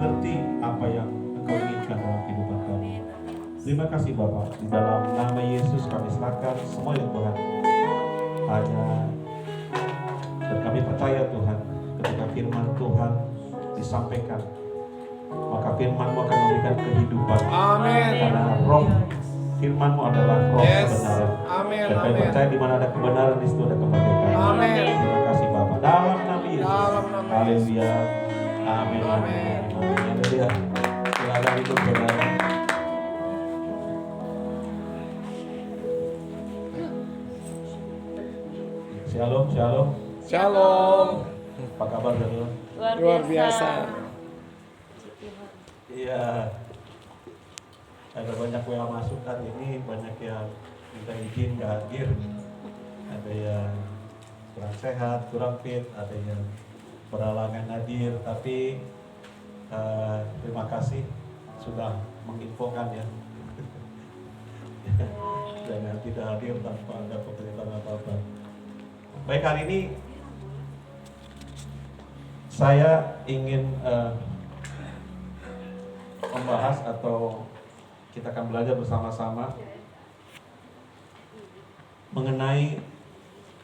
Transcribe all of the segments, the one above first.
mengerti apa yang Engkau inginkan dalam kehidupan kami. Terima kasih Bapak, di dalam nama Yesus kami serahkan semua ya Tuhan. Hanya dan kami percaya Tuhan, ketika firman Tuhan disampaikan, maka firman-Mu akan memberikan kehidupan. Amin. Karena roh firman-Mu adalah roh Yes. kebenaran. Amin. Dan kami Amin. percaya di mana ada kebenaran, di situ ada kemerdekaan. Amin. Terima kasih Bapak. Dalam nama Yesus. Dalam nama Yesus. Haleluya. Amin. Amin. Haleluya. Silakan hidup saudara. Shalom, shalom. Shalom. Apa kabar saudara? Luar biasa. Iya. Ada banyak WA masuk hari ini, banyak yang minta izin nggak hadir. Ada yang kurang sehat, kurang fit, ada yang berhalangan hadir. Tapi terima kasih sudah menginfokan ya. Jangan tidak hadir tanpa ada pemberitahuan apa-apa. Baik, hari ini saya ingin membahas atau kita akan belajar bersama-sama mengenai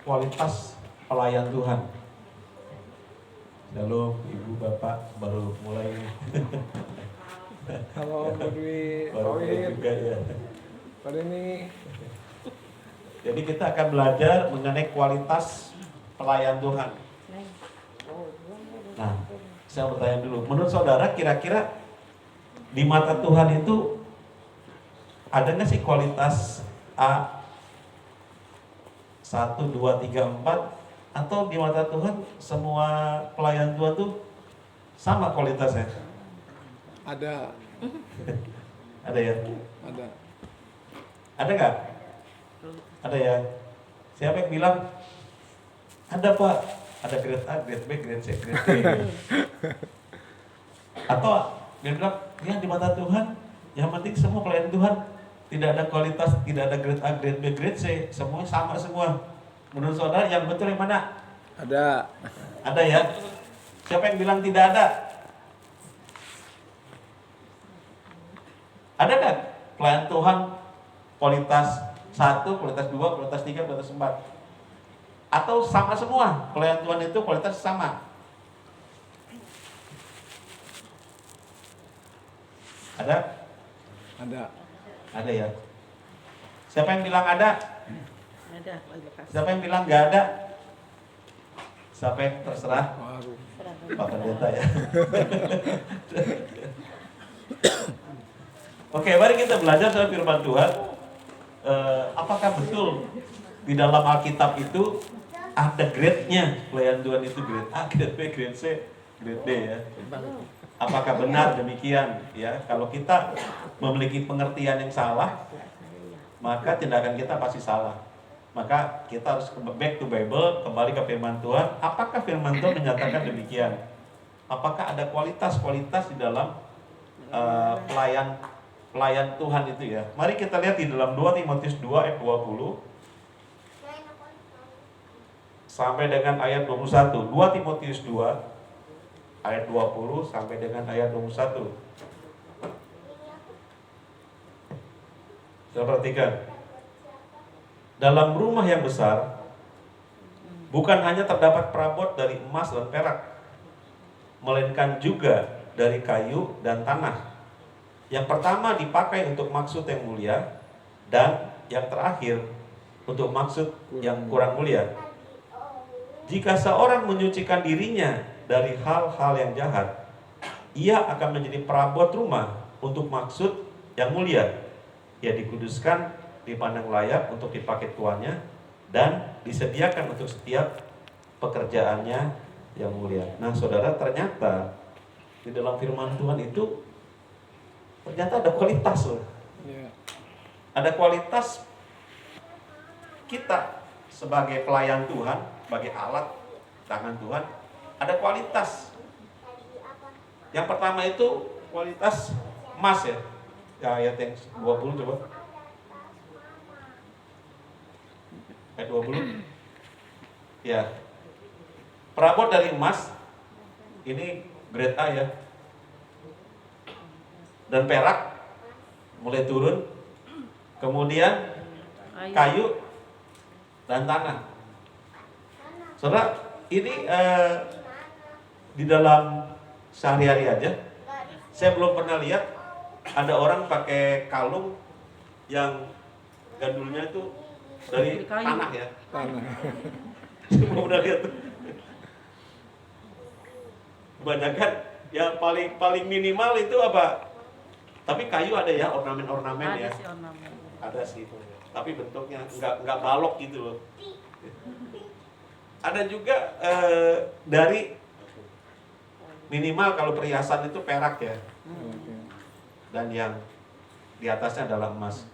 kualitas pelayan Tuhan. Shalom, Ibu Bapak baru mulai Halo Mbak Dwi. baru mulai juga ya. Pada ini Jadi kita akan belajar mengenai kualitas pelayan Tuhan. Nah, saya bertanya dulu, menurut saudara kira-kira di mata Tuhan itu ada nggak sih kualitas A 1, 2, 3, 4, atau di mata Tuhan semua pelayan Tuhan tuh sama kualitasnya? ada. Ada ya? Ada. Ada nggak? Ada ya? Siapa yang bilang? Ada Pak, ada grade A, grade B, grade C, grade D. Atau dia bilang, ya di mata Tuhan, yang penting semua pelayan Tuhan tidak ada kualitas, tidak ada grade A, grade B, grade C, semuanya sama semua. Menurut saudara yang betul yang mana? Ada. Ada ya? Siapa yang bilang tidak ada? Ada kan pelayan Tuhan kualitas 1, kualitas 2, kualitas 3, kualitas 4? Atau sama semua? Pelayan Tuhan itu kualitas sama? Ada? Ada. Ada ya? Siapa yang bilang ada? Ada. Siapa yang bilang nggak ada? Siapa yang terserah? Baru. Pak Pendeta ya. Oke, mari kita belajar soal firman Tuhan. Apakah betul di dalam Alkitab itu ada grade-nya? Pelayan Tuhan itu grade A, grade B, grade C, grade D ya. Apakah benar demikian? Ya, kalau kita memiliki pengertian yang salah, maka tindakan kita pasti salah. Maka kita harus back to Bible, kembali ke firman Tuhan. Apakah firman Tuhan menyatakan demikian? Apakah ada kualitas-kualitas di dalam pelayan Tuhan itu ya? Mari kita lihat di dalam 2 Timotius 2 ayat 20 sampai dengan ayat 21. 2 Timotius 2 ayat 20 sampai dengan ayat 21. Saya perhatikan. Dalam rumah yang besar bukan hanya terdapat perabot dari emas dan perak, melainkan juga dari kayu dan tanah. Yang pertama dipakai untuk maksud yang mulia, dan yang terakhir untuk maksud yang kurang mulia. Jika seorang menyucikan dirinya dari hal-hal yang jahat, ia akan menjadi perabot rumah untuk maksud yang mulia. Ia dikuduskan, dipandang layak untuk dipakai tuannya, dan disediakan untuk setiap pekerjaannya yang mulia. Nah saudara, ternyata di dalam firman Tuhan itu ternyata ada kualitas loh. Ya. Ada kualitas kita sebagai pelayan Tuhan, sebagai alat tangan Tuhan, ada kualitas. Yang pertama itu kualitas emas ya. Ya ayat yang 20 coba. Ayat 20. Ya. Perabot dari emas ini grade A ya. dan perak mulai turun, kemudian kayu dan tanah. Saudara, ini di dalam sehari-hari aja, saya belum pernah lihat ada orang pakai kalung yang gandulnya itu dari tanah ya. Tanah. Saya belum pernah lihat tuh. Kebanyakan ya paling minimal itu apa? Tapi kayu ada ya, ornamen-ornamen ya. Ada sih. Tapi bentuknya nggak balok gitu loh. Ada juga dari minimal kalau perhiasan itu perak ya. Dan yang di atasnya adalah emas.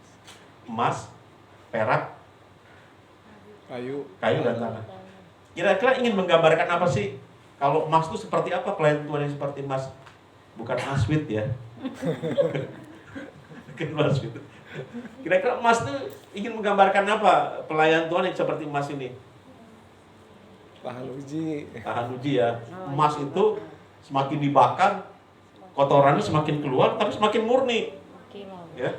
Emas, perak, Kayu dan tanah. Kira-kira ingin menggambarkan apa sih? Kalau emas itu seperti apa? Pelayan Tuhan yang seperti emas. Bukan aswit ya. Bukan aswit. Kira-kira emas itu ingin menggambarkan apa? Pelayan Tuhan yang seperti emas ini. tahan uji. Tahan uji ya. Emas itu semakin dibakar, kotorannya semakin keluar, tapi semakin murni. Ya.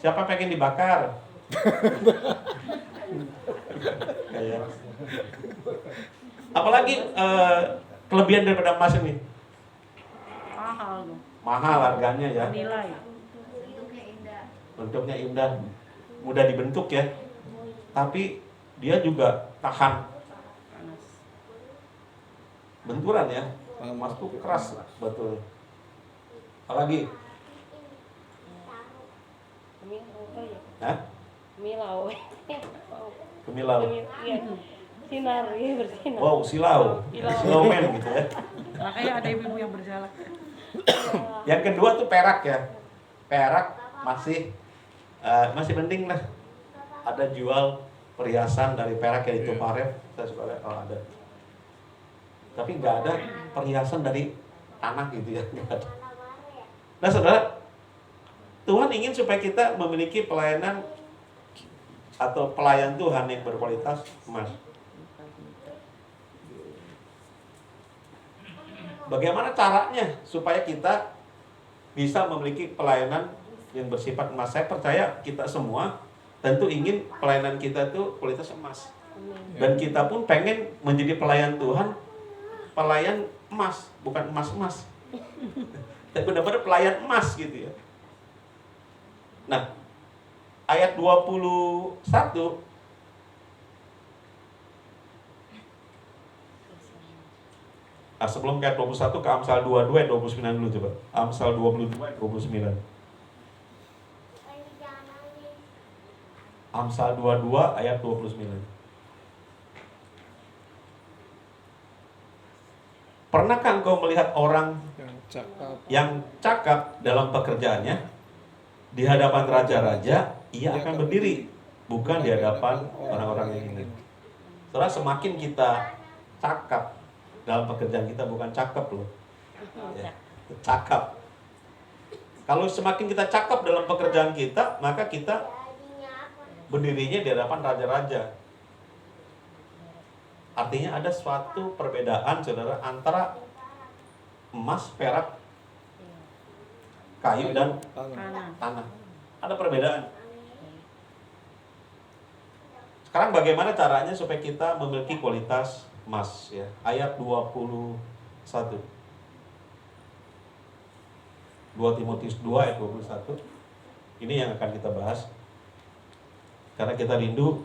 Siapa pengen dibakar? Kayak. Apalagi kelebihan daripada emas ini? Mahal harganya ya. Bentuknya indah, mudah dibentuk ya. Tapi dia juga tahan benturan ya. Emas itu keras betul. Apalagi? Hah? Kemilau. Sinar, ya bersinar. Wow, silaumen gitu ya. Makanya ada ibu yang berjalan. Yang kedua tuh perak ya. Perak masih penting lah. Ada jual perhiasan dari perak yang itu Parev, saya suka lihat kalau ada. Tapi nggak ada perhiasan dari tanah gitu ya, nggak ada. Nah saudara, Tuhan ingin supaya kita memiliki pelayanan atau pelayan Tuhan yang berkualitas emas. Bagaimana caranya supaya kita bisa memiliki pelayanan yang bersifat emas? Saya percaya kita semua tentu ingin pelayanan kita itu kualitas emas. Dan kita pun pengen menjadi pelayan Tuhan, pelayan emas, bukan emas-emas. Tapi benar-benar pelayan emas gitu ya. Nah, ayat 21 sebelum ke ayat 21 ke Amsal 22 ayat 29 dulu coba. Amsal 22 ayat 29. Amsal 22 ayat 29. Pernahkah engkau melihat orang yang cakap dalam pekerjaannya? Di hadapan raja-raja ia akan berdiri, bukan di hadapan orang-orang yang hina. Saudara, semakin kita cakap dalam pekerjaan kita, bukan cakep loh ya, cakap. Kalau semakin kita cakap dalam pekerjaan kita, maka kita berdirinya di hadapan raja-raja. Artinya ada suatu perbedaan saudara antara emas, perak, kayu dan tanah. Ada perbedaan. Sekarang bagaimana caranya supaya kita memiliki kualitas emas ya. Ayat 21. 2 Timotius 2 ayat 21. Ini yang akan kita bahas. Karena kita rindu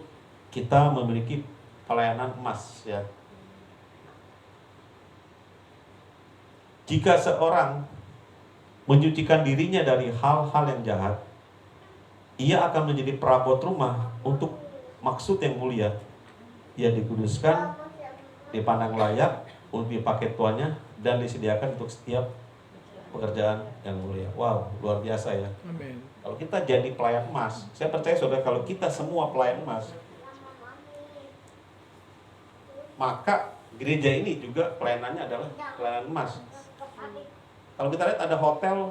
kita memiliki pelayanan emas ya. Jika seorang menyucikan dirinya dari hal-hal yang jahat, ia akan menjadi perabot rumah untuk maksud yang mulia. Ia dikuduskan, dipandang layak untuk dipakai tuannya, dan disediakan untuk setiap pekerjaan yang mulia. Wow, luar biasa ya. Amin. Kalau kita jadi pelayan emas, saya percaya saudara, kalau kita semua pelayan emas, maka gereja ini juga pelayanannya adalah pelayanan emas. Kalau kita lihat ada hotel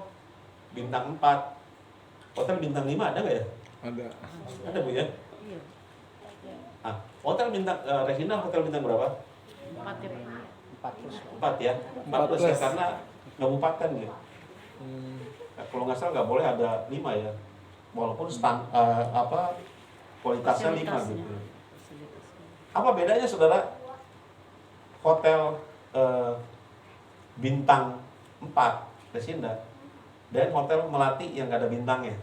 bintang 4, hotel bintang 5 ada nggak ya? Ada. Ada Bu ya? Hotel bintang Regina hotel bintang berapa? 4 ya? 4 plus ya, karena kabupaten ya. Nah, kalau nggak salah nggak boleh ada 5 ya, walaupun kualitasnya 5 Fasilitasnya. gitu. Apa bedanya saudara hotel bintang 4 Resinda dan hotel Melati yang nggak ada bintangnya?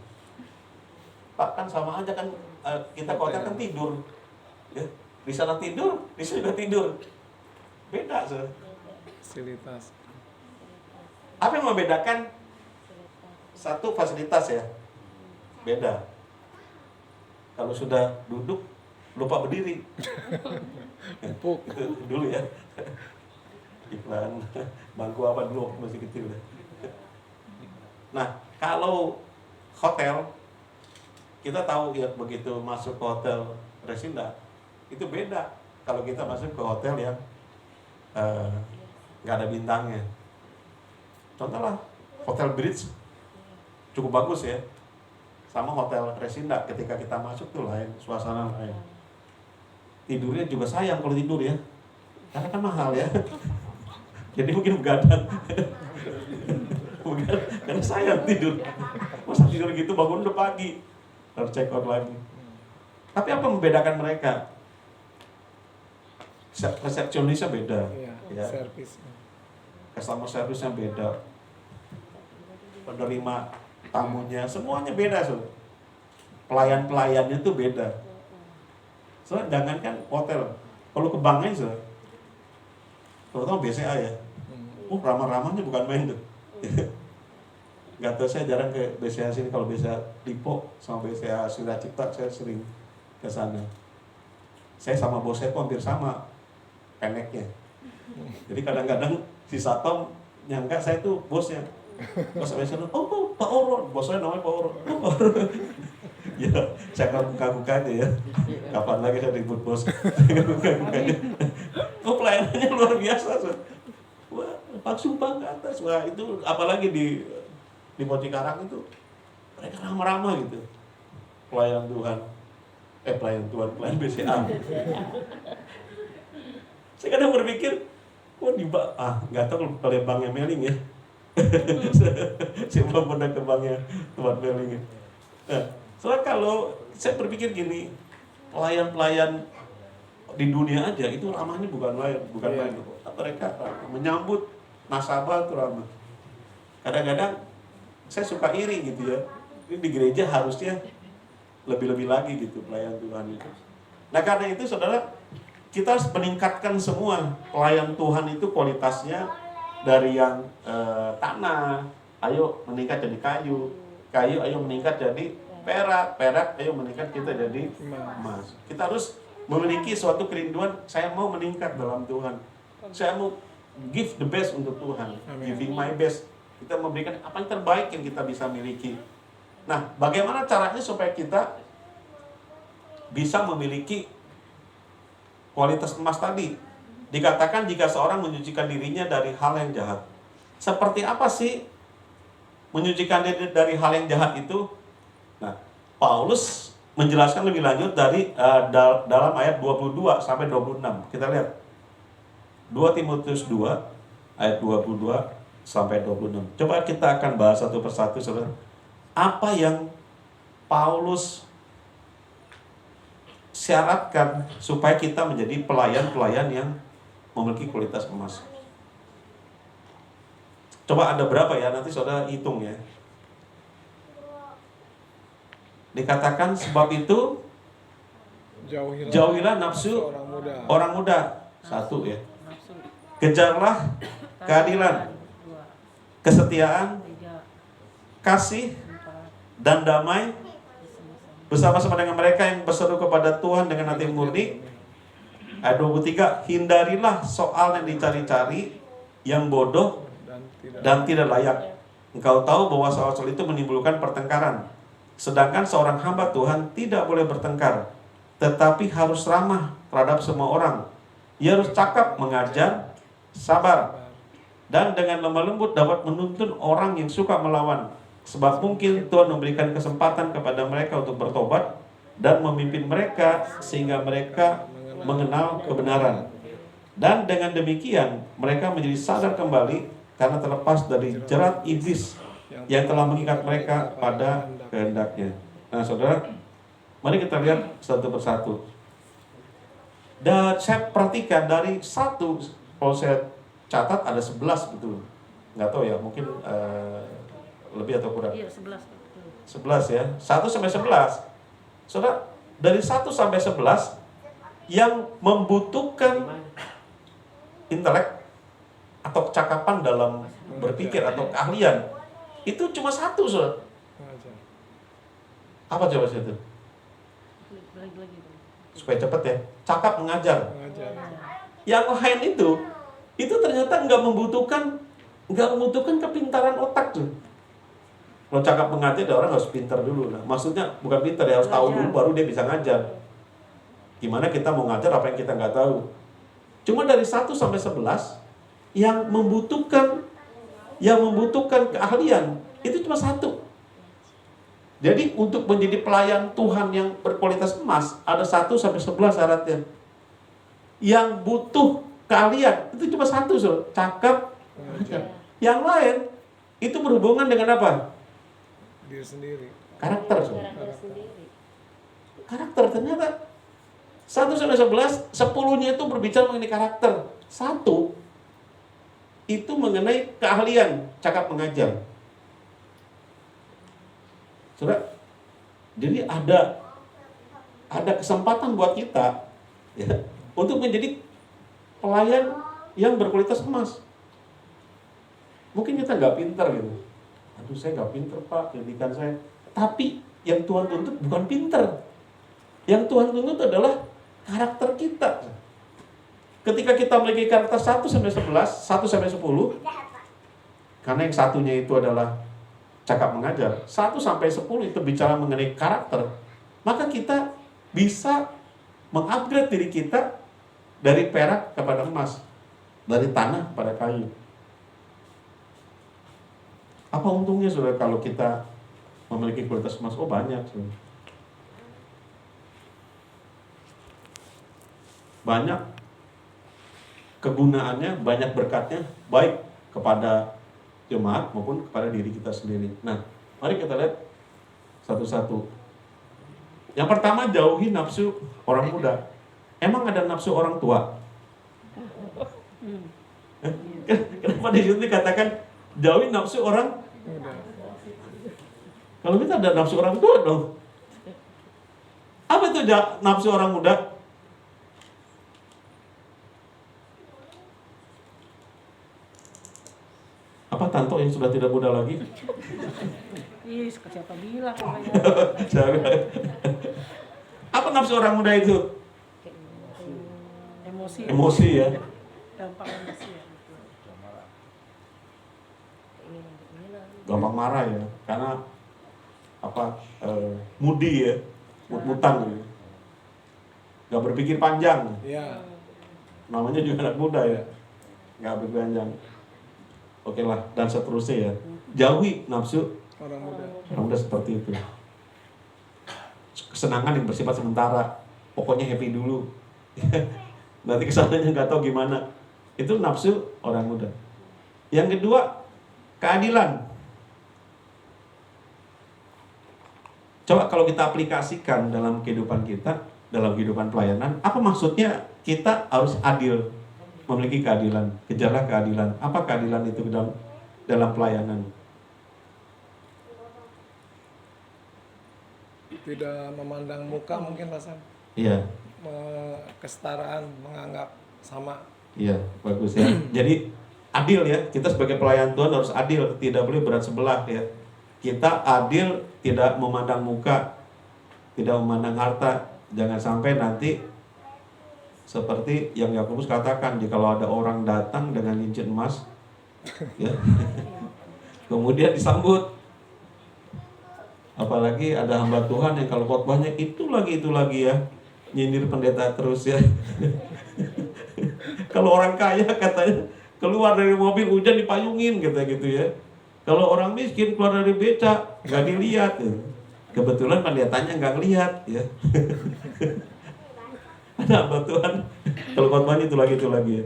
Pak, kan sama aja kan, kita ke hotel kan tidur, ya. Di sana tidur, di sini juga tidur, beda saudara. Fasilitas. Apa yang membedakan? Satu, fasilitas ya, beda. Kalau sudah duduk lupa berdiri. Empuk. Itu dulu ya. Iklan bangku apa dulu waktu masih kecil ya. Nah, kalau hotel, kita tahu ya, begitu masuk ke hotel Resinda itu beda kalau kita masuk ke hotel yang nggak ada bintangnya. Contoh lah, Hotel Bridge cukup bagus ya, sama Hotel Resinda ketika kita masuk tuh lain, suasana lain. Tidurnya juga sayang kalau tidur ya, karena kan mahal ya. Jadi mungkin begadang. Karena sayang tidur. Masa tidur gitu bangun udah pagi, harus check out lagi. Tapi apa membedakan mereka? Resepsionisnya beda, Iya, ya. servis. Customer service-nya beda, penerima tamunya semuanya beda, so. Pelayan-pelayannya tuh beda. So, jangankan hotel, kalau ke banknya so, terutama BCA ya, ramah-ramahnya bukan main tuh. Gak tau, saya jarang ke BCA sini. Kalau BCA Lipo sama BCA Surya Cipta saya sering ke sana. Saya sama bos saya hampir sama pendeknya. Jadi kadang-kadang si satpam nyangka saya tuh bosnya. Pas saya sana, oh Pak Oro, bos saya namanya Pak Oro. Oh, Pak Oro. Ya, saya kagum-kagum aja ya. Kapan lagi saya ribut bos? Kagum-kagum aja. Oh, pelayanannya luar biasa. So. Wah, langsung ke atas. Wah, itu apalagi di Motikarang itu mereka ramah-ramah gitu. Pelayan Tuhan. Pelayan BCA. Saya kadang berpikir, nggak tahu kalau banknya Meling ya. Saya belum pernah ke banknya tempat Meling ya. Nah, soalnya kalau saya berpikir gini, pelayan-pelayan di dunia aja itu ramahnya bukan main. Mereka menyambut nasabah tuh ramah. Kadang-kadang saya suka iri gitu ya. Ini di gereja harusnya lebih-lebih lagi gitu pelayan Tuhan itu. Nah, karena itu saudara, kita harus meningkatkan semua pelayan Tuhan itu kualitasnya, dari yang tanah, ayo meningkat jadi kayu, ayo meningkat jadi perak, ayo meningkat kita jadi emas. Kita harus memiliki suatu kerinduan, saya mau meningkat dalam Tuhan. Saya mau give the best untuk Tuhan. Giving my best. Kita memberikan apa yang terbaik yang kita bisa miliki. Nah, bagaimana caranya supaya kita bisa memiliki kualitas emas tadi? Dikatakan jika seorang menyucikan dirinya dari hal yang jahat. Seperti apa sih menyucikan diri dari hal yang jahat itu? Nah, Paulus menjelaskan lebih lanjut dari dalam ayat 22 sampai 26. Kita lihat. 2 Timotius 2 ayat 22 sampai 26. Coba kita akan bahas satu persatu, saudara. Apa yang Paulus syaratkan supaya kita menjadi pelayan-pelayan yang memiliki kualitas emas. Coba ada berapa ya, nanti saudara hitung ya. Dikatakan sebab itu jauhilah nafsu orang muda. 1 ya. Kejarlah keadilan, kesetiaan, kasih, dan damai bersama-sama dengan mereka yang berseru kepada Tuhan dengan hati murni. Ayat 23, hindarilah soal yang dicari-cari, yang bodoh dan tidak layak. Engkau tahu bahwa soal-soal itu menimbulkan pertengkaran. Sedangkan seorang hamba Tuhan tidak boleh bertengkar, tetapi harus ramah terhadap semua orang. Ia harus cakap, mengajar, sabar, dan dengan lemah lembut dapat menuntun orang yang suka melawan. Sebab mungkin Tuhan memberikan kesempatan kepada mereka untuk bertobat dan memimpin mereka sehingga mereka mengenal kebenaran. Dan dengan demikian mereka menjadi sadar kembali karena terlepas dari jerat iblis yang telah mengikat mereka pada kehendaknya. Nah, saudara, mari kita lihat satu persatu. Dan saya perhatikan dari satu, kalau saya catat ada 11 gitu. Nggak tahu ya, mungkin lebih atau kurang. Iya, 11. 11 ya, 1 sampai 11. Saudara, dari 1 sampai 11 yang membutuhkan intelek atau kecakapan dalam berpikir atau keahlian itu cuma 1, saudara. Mengajar. Apa coba itu? Lagi. Supaya cepat ya, cakap mengajar. Mengajar. Yang lain itu ternyata nggak membutuhkan kepintaran otak tuh. Kalau cakap mengajar, orang harus pintar dulu. Nah, maksudnya bukan pintar ya, harus tahu dulu baru dia bisa ngajar. Gimana kita mau ngajar apa yang kita nggak tahu? Cuma dari 1 sampai 11 yang membutuhkan keahlian itu cuma 1. Jadi untuk menjadi pelayan Tuhan yang berkualitas emas ada 1 sampai 11 syaratnya. Yang butuh keahlian itu cuma 1, so, cakap. Yang lain itu berhubungan dengan apa? Diri sendiri. Karakter, so. Karakter sendiri. Karakter ternyata 1 sampai 11, 10-nya itu berbicara mengenai karakter. 1 itu mengenai keahlian, cakap mengajar. Saudara, jadi ada kesempatan buat kita ya, untuk menjadi pelayan yang berkualitas emas. Mungkin kita nggak pintar gitu. Aduh, saya nggak pintar Pak, pendidikan saya. Tapi yang Tuhan tuntut bukan pintar. Yang Tuhan tuntut adalah karakter kita. Ketika kita memiliki karakter 1 sampai 11, 1 sampai 10, karena yang satunya itu adalah cakap mengajar, 1 sampai 10 itu bicara mengenai karakter, maka kita bisa mengupgrade diri kita dari perak kepada emas, dari tanah kepada kayu. Apa untungnya saudara kalau kita memiliki kualitas emas? Oh banyak, saudara. Banyak kegunaannya, banyak berkatnya, baik kepada jemaat maupun kepada diri kita sendiri. Nah, mari kita lihat satu-satu. Yang pertama, jauhi nafsu orang muda. Emang ada nafsu orang tua? Kenapa di situ dikatakan jauhi nafsu orang Muda. Kalau kita ada nafsu orang tua dong. Apa itu nafsu orang muda? Apa Tanto yang sudah tidak muda lagi? Ih, siapa bilang pokoknya. Apa nafsu orang muda itu? Emosi. Emosi ya. Gampang emosi ya. Gampang marah ya. Karena mudi ya, mut-mutan gitu. Gak berpikir panjang. Iya. Namanya juga anak muda ya. Gak berpikir panjang. Oke lah, dan seterusnya ya. Jauhi nafsu Orang muda. orang muda seperti itu. Kesenangan yang bersifat sementara. Pokoknya happy dulu. Nanti kesananya nggak tahu gimana. Itu nafsu orang muda. Yang kedua, keadilan. Coba kalau kita aplikasikan dalam kehidupan kita, dalam kehidupan pelayanan, apa maksudnya kita harus adil, memiliki keadilan, kejarlah keadilan. Apa keadilan itu dalam pelayanan? Tidak memandang muka mungkin Hasan. Iya, Kesetaraan, menganggap sama. iya, bagus ya. Jadi adil ya, kita sebagai pelayan Tuhan harus adil, tidak boleh berat sebelah ya. Kita adil, tidak memandang muka, tidak memandang harta. Jangan sampai nanti seperti yang Yakobus katakan, jikalau ada orang datang dengan cincin emas, ya, kemudian disambut. Apalagi ada hamba Tuhan yang kalau khotbahnya itu lagi ya, nyindir pendeta terus ya. Kalau orang kaya katanya keluar dari mobil hujan dipayungin gitu ya. Kalau orang miskin keluar dari beca nggak dilihat. Ya. Kebetulan pendetannya nggak ngelihat ya. Ada hamba Tuhan kalau khotbahnya itu lagi ya.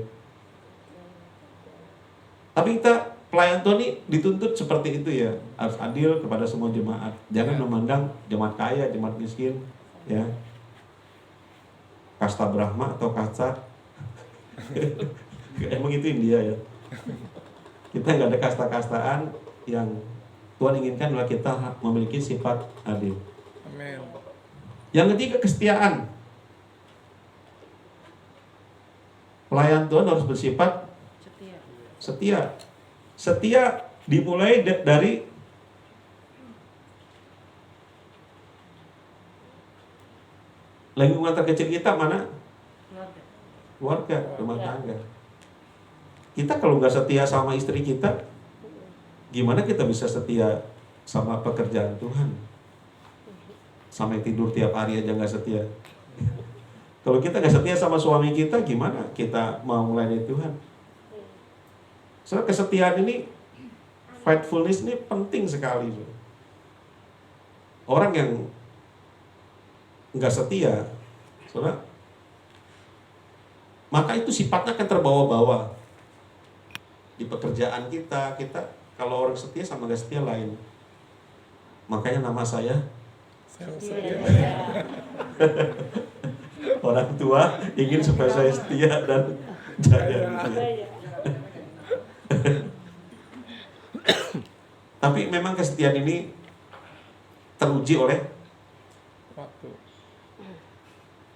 Tapi kita pelayan Tuhan ini dituntut seperti itu ya, harus adil kepada semua jemaat. Jangan memandang jemaat kaya, jemaat miskin, ya, kasta Brahma atau kasta emang itu India ya. Kita nggak ada kasta-kastaan. Yang Tuhan inginkan adalah kita memiliki sifat adil. Amin. Yang ketiga, kesetiaan. Pelayan Tuhan harus bersifat Setia. setia. Setia dimulai dari lingkungan terkecil kita mana? Keluarga. Keluarga, rumah tangga. Kita kalau nggak setia sama istri kita, gimana kita bisa setia sama pekerjaan Tuhan? Sampai tidur tiap hari aja nggak setia. Kalau kita nggak setia sama suami kita, gimana kita mau melayani Tuhan? Soalnya kesetiaan ini, faithfulness ini penting sekali. Orang yang nggak setia, soalnya, maka itu sifatnya akan terbawa-bawa di pekerjaan kita. Kalau orang setia sama nggak setia lain. Makanya nama saya orang tua ingin supaya saya setia dan jaya. Tapi memang kesetiaan ini teruji oleh Waktu.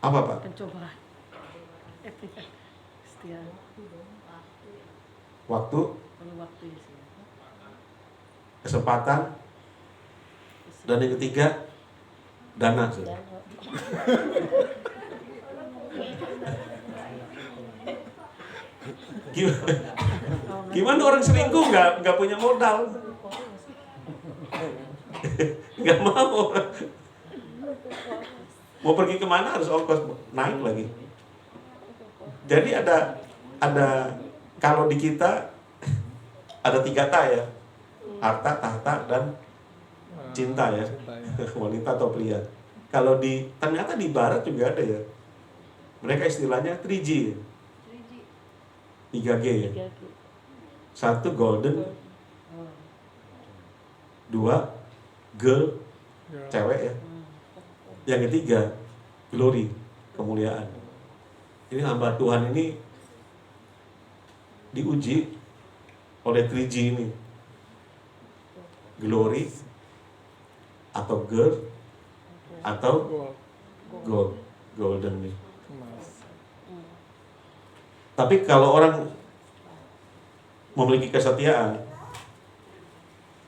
apa, Pak? Pencobaan. Setia. Waktu, Kalau waktu ya sih. kesempatan, dan yang ketiga dana. Gimana orang selingkuh nggak punya modal? Nggak mau. Mau pergi kemana harus ongkos naik lagi. Jadi ada kalau di kita ada 3 ta ya, harta, tahta, dan cinta ya, wanita atau pria. Kalau ternyata di barat juga ada ya. Mereka istilahnya 3G, 3G ya. 1 golden, 2 girl, cewek ya. Yang ketiga glory, kemuliaan. Ini hamba Tuhan ini diuji oleh 3G ini, glory atau girl atau gold, golden nih. Tapi kalau orang memiliki kesetiaan,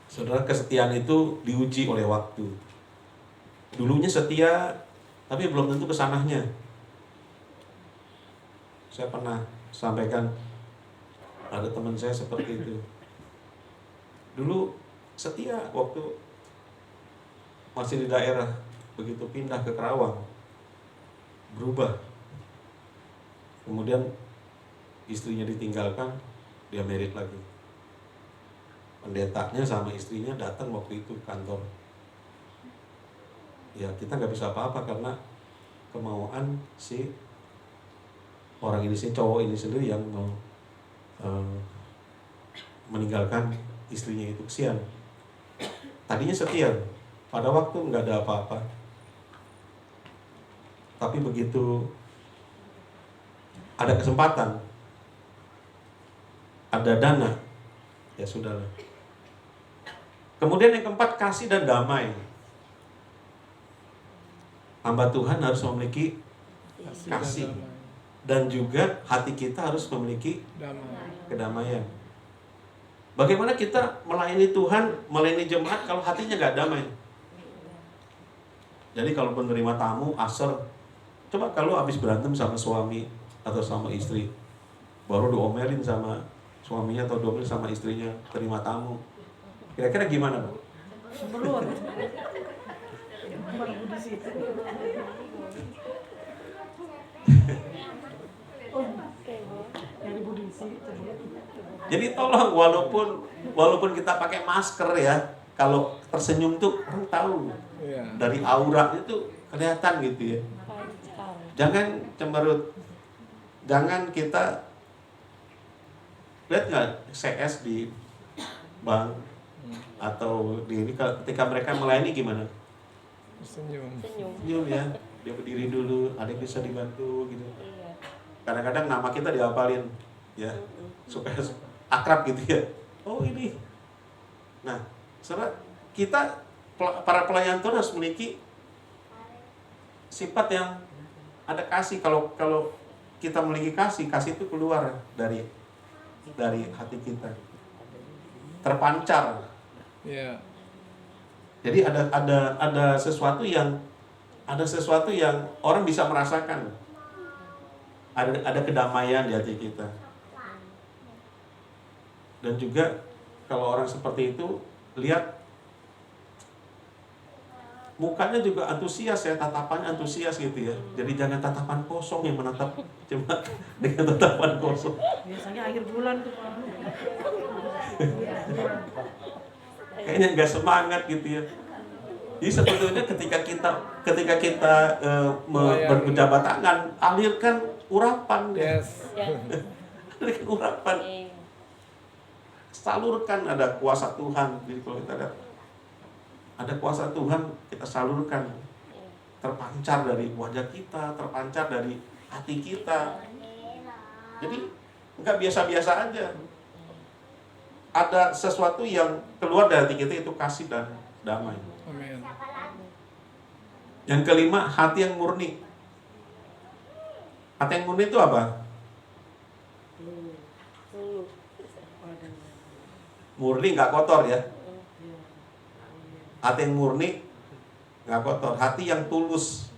saudara, kesetiaan itu diuji oleh waktu. Dulunya setia, tapi belum tentu kesananya. Saya pernah sampaikan, ada teman saya seperti itu. Dulu setia waktu masih di daerah, begitu pindah ke Kerawang, berubah. Kemudian istrinya ditinggalkan, dia merit lagi. Pendetanya sama istrinya datang waktu itu kantor. Ya kita nggak bisa apa-apa karena kemauan si orang ini, si cowok ini sendiri yang mau meninggalkan istrinya itu. Kesian. Tadinya setia, pada waktu nggak ada apa-apa. Tapi begitu ada kesempatan, ada dana, ya sudahlah. Kemudian yang keempat, kasih dan damai. Hamba Tuhan harus memiliki kasih, dan juga hati kita harus memiliki kedamaian. Bagaimana kita melayani Tuhan, melayani jemaat kalau hatinya gak damai? Jadi kalau menerima tamu, aser. Coba kalau habis berantem sama suami atau sama istri, baru diomelin sama suaminya atau diomelin sama istrinya, terima tamu. Kira-kira gimana, Pak? Sebelum. Baru di situ. Dari budi sih. Jadi tolong, walaupun kita pakai masker ya, kalau tersenyum tuh orang tahu. Dari aura itu kelihatan gitu ya. Jangan cemberut. Jangan kita lihat nggak CS di bank atau di ini ketika mereka melayani gimana? Senyum. Senyum ya, dia berdiri dulu, ada yang bisa dibantu gitu. Iya. Kadang-kadang nama kita dihafalin ya, supaya akrab gitu ya. Oh ini. Nah, saudara, kita para pelayan Tuhan harus memiliki sifat yang ada kasih. Kalau kita memiliki kasih itu keluar dari hati kita, terpancar. Iya. Jadi ada sesuatu yang orang bisa merasakan. Ada kedamaian di hati kita. Dan juga kalau orang seperti itu lihat mukanya juga antusias ya, tatapannya antusias gitu ya. Jadi jangan tatapan kosong yang menatap cuma dengan tatapan kosong. Biasanya akhir bulan tuh. Kayaknya nggak semangat gitu ya. Jadi sebetulnya ketika kita berjabat tangan, alirkan urapan ya. Yes. Ya. Alirkan urapan. Iya. Salurkan, ada kuasa Tuhan. Jadi kalau kita lihat ada kuasa Tuhan, kita salurkan. Terpancar dari wajah kita, terpancar dari hati kita. Jadi nggak biasa-biasa aja. Ada sesuatu yang keluar dari hati kita, itu kasih dan damai. Amin. Yang kelima, hati yang murni. Hati yang murni itu apa? Murni nggak kotor ya. Hati yang murni nggak kotor, hati yang tulus.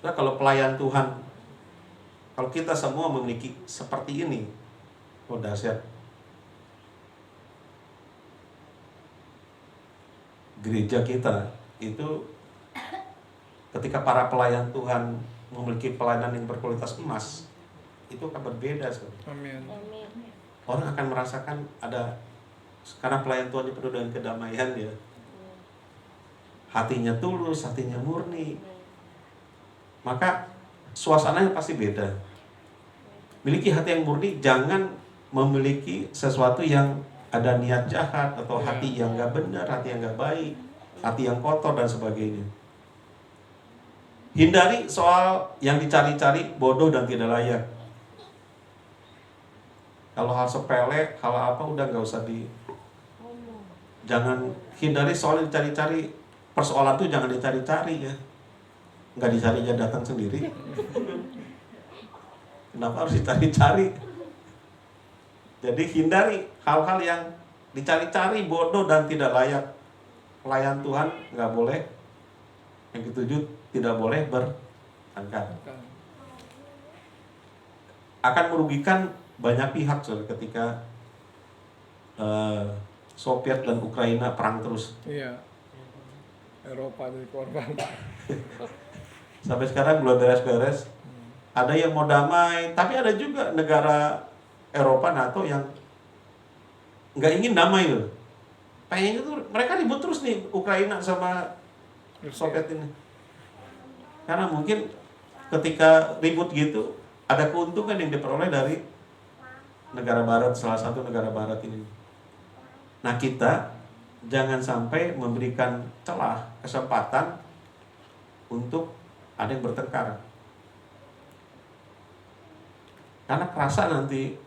Nah, kalau pelayan Tuhan, kalau kita semua memiliki seperti ini, oh dahsyat. Gereja kita itu ketika para pelayan Tuhan memiliki pelayanan yang berkualitas emas, itu akan berbeda. Amin. Amin. Orang akan merasakan ada, karena pelayan Tuhan penuh dengan kedamaian ya. Hatinya tulus, hatinya murni. Maka suasananya pasti beda. Miliki hati yang murni, jangan memiliki sesuatu yang ada niat jahat atau hati yang gak benar, hati yang gak baik, hati yang kotor dan sebagainya. Hindari soal yang dicari-cari bodoh dan tidak layak. Kalau hal sepele, hal apa udah gak usah jangan hindari soal yang dicari-cari. Persoalan tuh jangan dicari-cari ya. Nggak dicarinya datang sendiri. Kenapa harus dicari-cari? Jadi hindari hal-hal yang dicari-cari, bodoh dan tidak layak. Pelayan Tuhan nggak boleh. Yang ketujuh, tidak boleh bertengkar. Akan merugikan banyak pihak ketika Soviet dan Ukraina perang terus. Iya. Eropa jadi korban. Sampai sekarang belum beres-beres. Ada yang mau damai, tapi ada juga negara Eropa NATO yang nggak ingin damai loh. Pengen itu mereka ribut terus nih Ukraina sama Soviet ini. Karena mungkin ketika ribut gitu ada keuntungan yang diperoleh dari negara barat, salah satu negara barat ini. Nah, kita jangan sampai memberikan celah, kesempatan untuk ada yang bertengkar. Karena kerasa nanti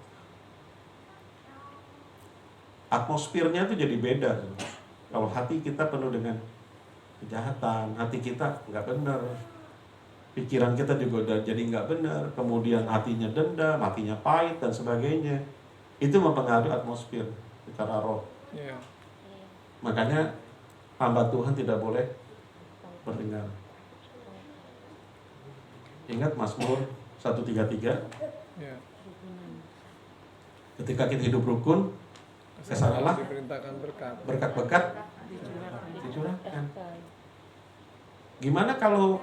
atmosfernya tuh jadi beda. Kalau hati kita penuh dengan kejahatan, hati kita nggak benar, pikiran kita juga udah jadi nggak benar, kemudian hatinya dendam, hatinya pahit dan sebagainya, itu mempengaruhi atmosfer secara roh. Iya. Makanya hamba Tuhan tidak boleh berdengar. Ingat Mazmur 133. Iya. Ketika kita hidup rukun, kesanalah diperintahkan berkat-berkat dicurahkan. Gimana kalau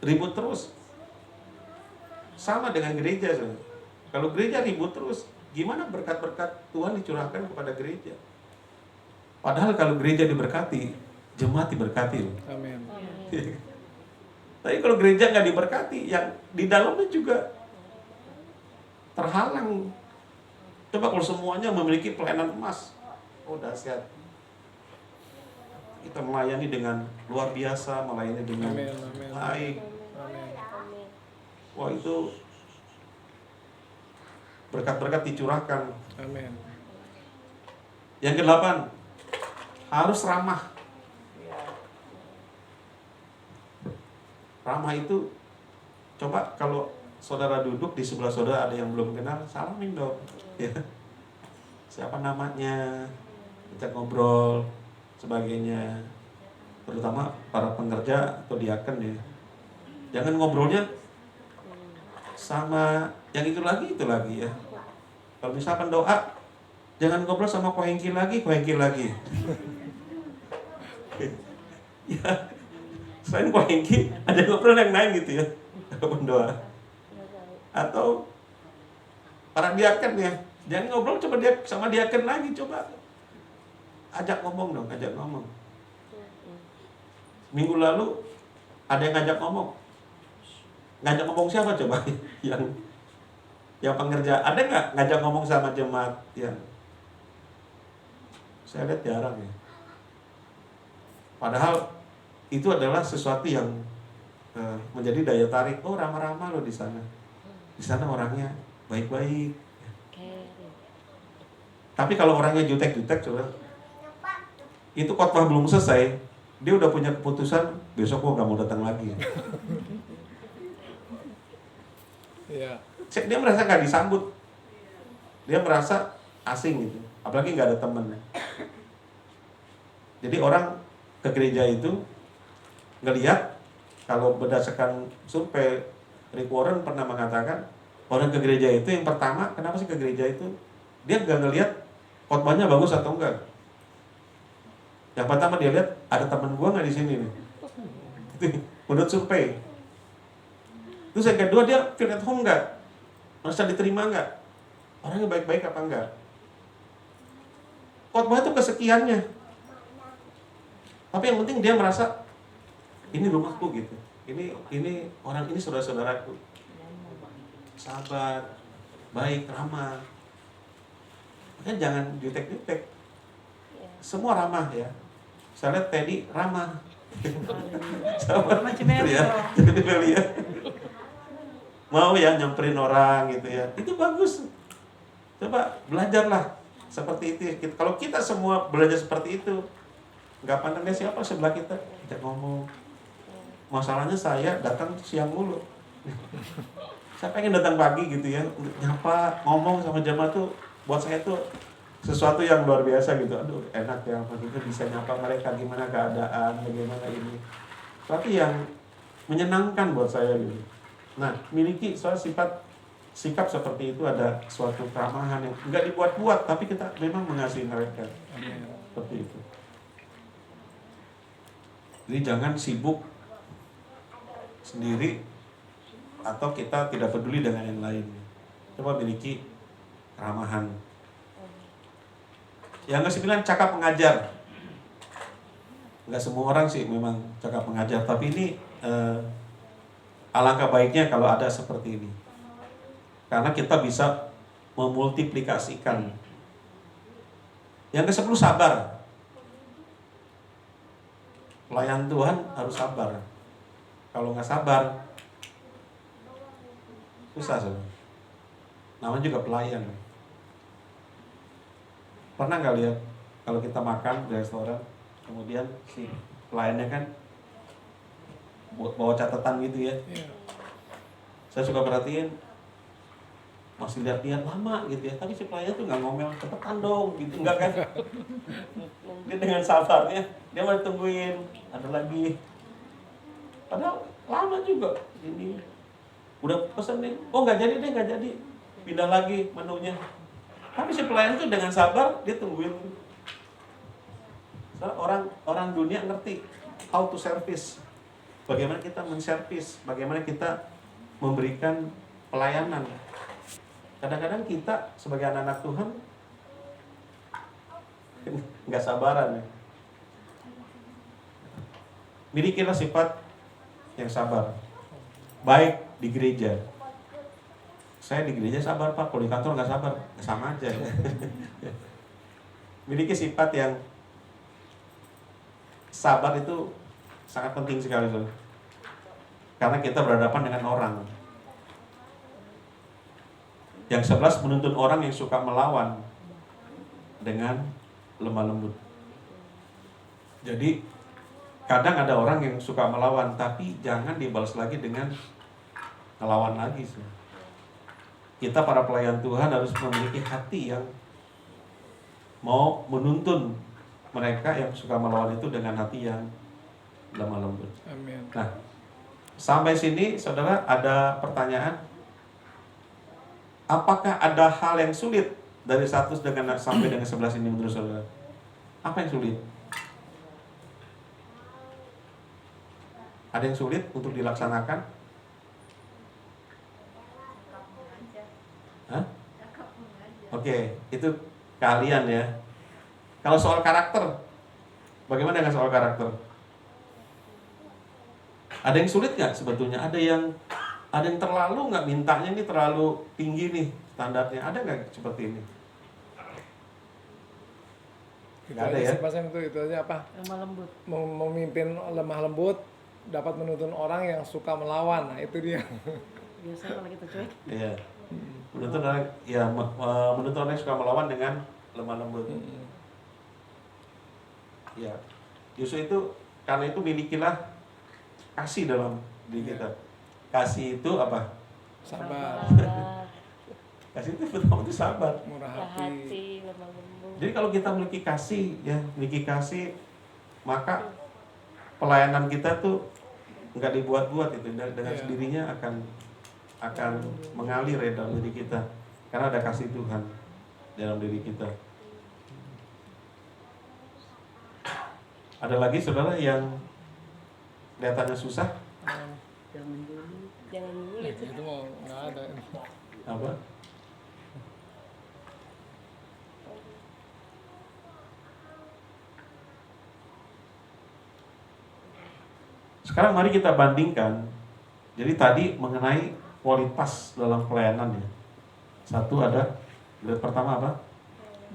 ribut terus? Sama dengan gereja. Kalau gereja ribut terus, gimana berkat-berkat Tuhan dicurahkan kepada gereja? Padahal kalau gereja diberkati, jemaat diberkati. Amin. Tapi kalau gereja nggak diberkati, yang di dalamnya juga terhalang. Coba kalau semuanya memiliki pelayanan emas, oh dahsyat. Kita melayani dengan luar biasa, melayani dengan Amin, amin. baik. Amin. Amin. Wah itu berkat-berkat dicurahkan. Amin. Yang ke-8, harus ramah. Ramah itu, coba kalau saudara duduk di sebelah saudara ada yang belum kenal, salamin dong. Ya. Siapa namanya, kita ngobrol, sebagainya. Terutama para pengerja atau diaken ya. Jangan ngobrolnya sama yang itu lagi ya. Kalau misalkan doa, jangan ngobrol sama kohengki lagi. Ya, selain kohengki, ada ngobrol yang lain gitu ya. Kalau doa. Atau para diaken ya, jangan ngobrol coba dia sama diaken lagi, coba ajak ngomong dong, ajak ngomong. Minggu lalu ada yang ngajak ngomong. Ngajak ngomong siapa coba? yang pengerja, ada nggak ngajak ngomong sama jemaat yang saya lihat jarang ya. Padahal itu adalah sesuatu yang menjadi daya tarik. Oh, ramah-ramah loh di sana. Di sana orangnya baik-baik. Tapi kalau orangnya jutek-jutek coba, itu khotbah belum selesai, dia udah punya keputusan besok gua nggak mau datang lagi. Iya. Dia merasa nggak disambut, dia merasa asing gitu, apalagi nggak ada temennya. Jadi orang ke gereja itu ngelihat, kalau berdasarkan survei, Rick Warren pernah mengatakan orang ke gereja itu yang pertama, kenapa sih ke gereja itu? Dia nggak ngelihat khotbahnya bagus atau enggak. Yang pertama dia lihat ada teman gua nggak di sini nih. Itu menurut survei. Terus yang kedua dia feel at home nggak? Merasa diterima nggak? Orangnya baik-baik apa enggak? Khotbah itu kesekiannya. Tapi yang penting dia merasa ini rumahku gitu. Ini orang ini saudara-saudaraku. Sabar, baik, ramah. Makanya jangan jutek-jutek. Semua ramah ya. Saya lihat Teddy ramah. Sabar Macam gitu ya. Jadi ya. Mau ya nyamperin orang gitu ya. Itu bagus. Coba belajarlah seperti itu. Kalau kita semua belajar seperti itu, nggak pandangnya siapa sebelah kita, kita ngomong. Masalahnya saya datang siang mulu. Saya pengen datang pagi gitu ya, nyapa, ngomong sama jemaat tuh buat saya tuh sesuatu yang luar biasa gitu. Aduh, enak ya, maksudnya bisa nyapa mereka gimana keadaan, bagaimana ini. Tapi yang menyenangkan buat saya gitu. Nah, miliki soal sikap seperti itu, ada suatu keramahan yang enggak dibuat-buat, tapi kita memang mengasihi mereka. Seperti itu. Jadi jangan sibuk sendiri atau kita tidak peduli dengan yang lain. Coba miliki keramahan. Yang ke-9, cakap mengajar. Enggak semua orang sih memang cakap mengajar, tapi ini alangkah baiknya kalau ada seperti ini. Karena kita bisa memultiplikasikan. Yang ke-10, sabar. Pelayan Tuhan harus sabar. Kalau nggak sabar, susah sebenarnya. Namanya juga pelayan. Pernah nggak lihat kalau kita makan di restoran, kemudian si pelayannya kan bawa catatan gitu ya. Saya suka perhatiin, masih lihat-lihat lama gitu ya, tapi si pelayan tuh nggak ngomel, cepetan dong gitu, enggak kan? Dia dengan sabarnya, dia mau tungguin, ada lagi. Padahal lama juga ini. Udah pesen nih, oh nggak jadi deh, nggak jadi, pindah lagi menunya. Tapi si pelayan tuh dengan sabar, dia tungguin. Soalnya orang dunia ngerti how to service. Bagaimana kita menservis, bagaimana kita memberikan pelayanan. Kadang-kadang kita sebagai anak-anak Tuhan nggak sabaran ya. Milikilah sifat yang sabar, baik di gereja. Saya di gereja sabar Pak, kalau di kantor nggak sabar, sama aja. Miliki sifat yang sabar itu sangat penting sekali loh. Karena kita berhadapan dengan orang. Yang 11 menuntun orang yang suka melawan dengan lemah lembut. Jadi kadang ada orang yang suka melawan, tapi jangan dibalas lagi dengan ngelawan lagi. Kita para pelayan Tuhan harus memiliki hati yang mau menuntun mereka yang suka melawan itu dengan hati yang lemah lembut. Amin. Nah, sampai sini saudara ada pertanyaan? Apakah ada hal yang sulit dari 1 sampai dengan 11 ini menurut saudara? Apa yang sulit? Ada yang sulit untuk dilaksanakan? Hah? Oke, itu kalian ya. Kalau soal karakter, bagaimana dengan soal karakter? Ada yang sulit nggak sebetulnya? Ada yang terlalu nggak, mintanya ini terlalu tinggi nih standarnya? Ada nggak seperti ini? Itu Nggak ada aja ya? sih, Pastor, itu aja apa? Lemah lembut. Memimpin lemah lembut, dapat menuntun orang yang suka melawan. Nah, itu dia. Biasanya kalau kita cuek. Iya. Menuntun orang, ya menuntun orang yang suka melawan dengan lemah lembut. Ya, justru itu karena itu milikilah kasih dalam diri kita. Kasih itu apa? Sabar, Sabar, Kasih itu pertama itu sabar. murah rendah hati. hati, lemah lembut. Jadi kalau kita memiliki kasih, ya memiliki kasih, maka pelayanan kita tuh nggak dibuat-buat itu, dengan Iya. sendirinya akan mengalir ya dalam diri kita, karena ada kasih Tuhan dalam diri kita. Ada lagi saudara yang kelihatannya susah? Jangan dulu. Jangan dulu itu. Itu mau nggak ada. Apa? Sekarang mari kita bandingkan. Jadi tadi mengenai kualitas dalam pelayanan ya. Satu ada, grade pertama apa?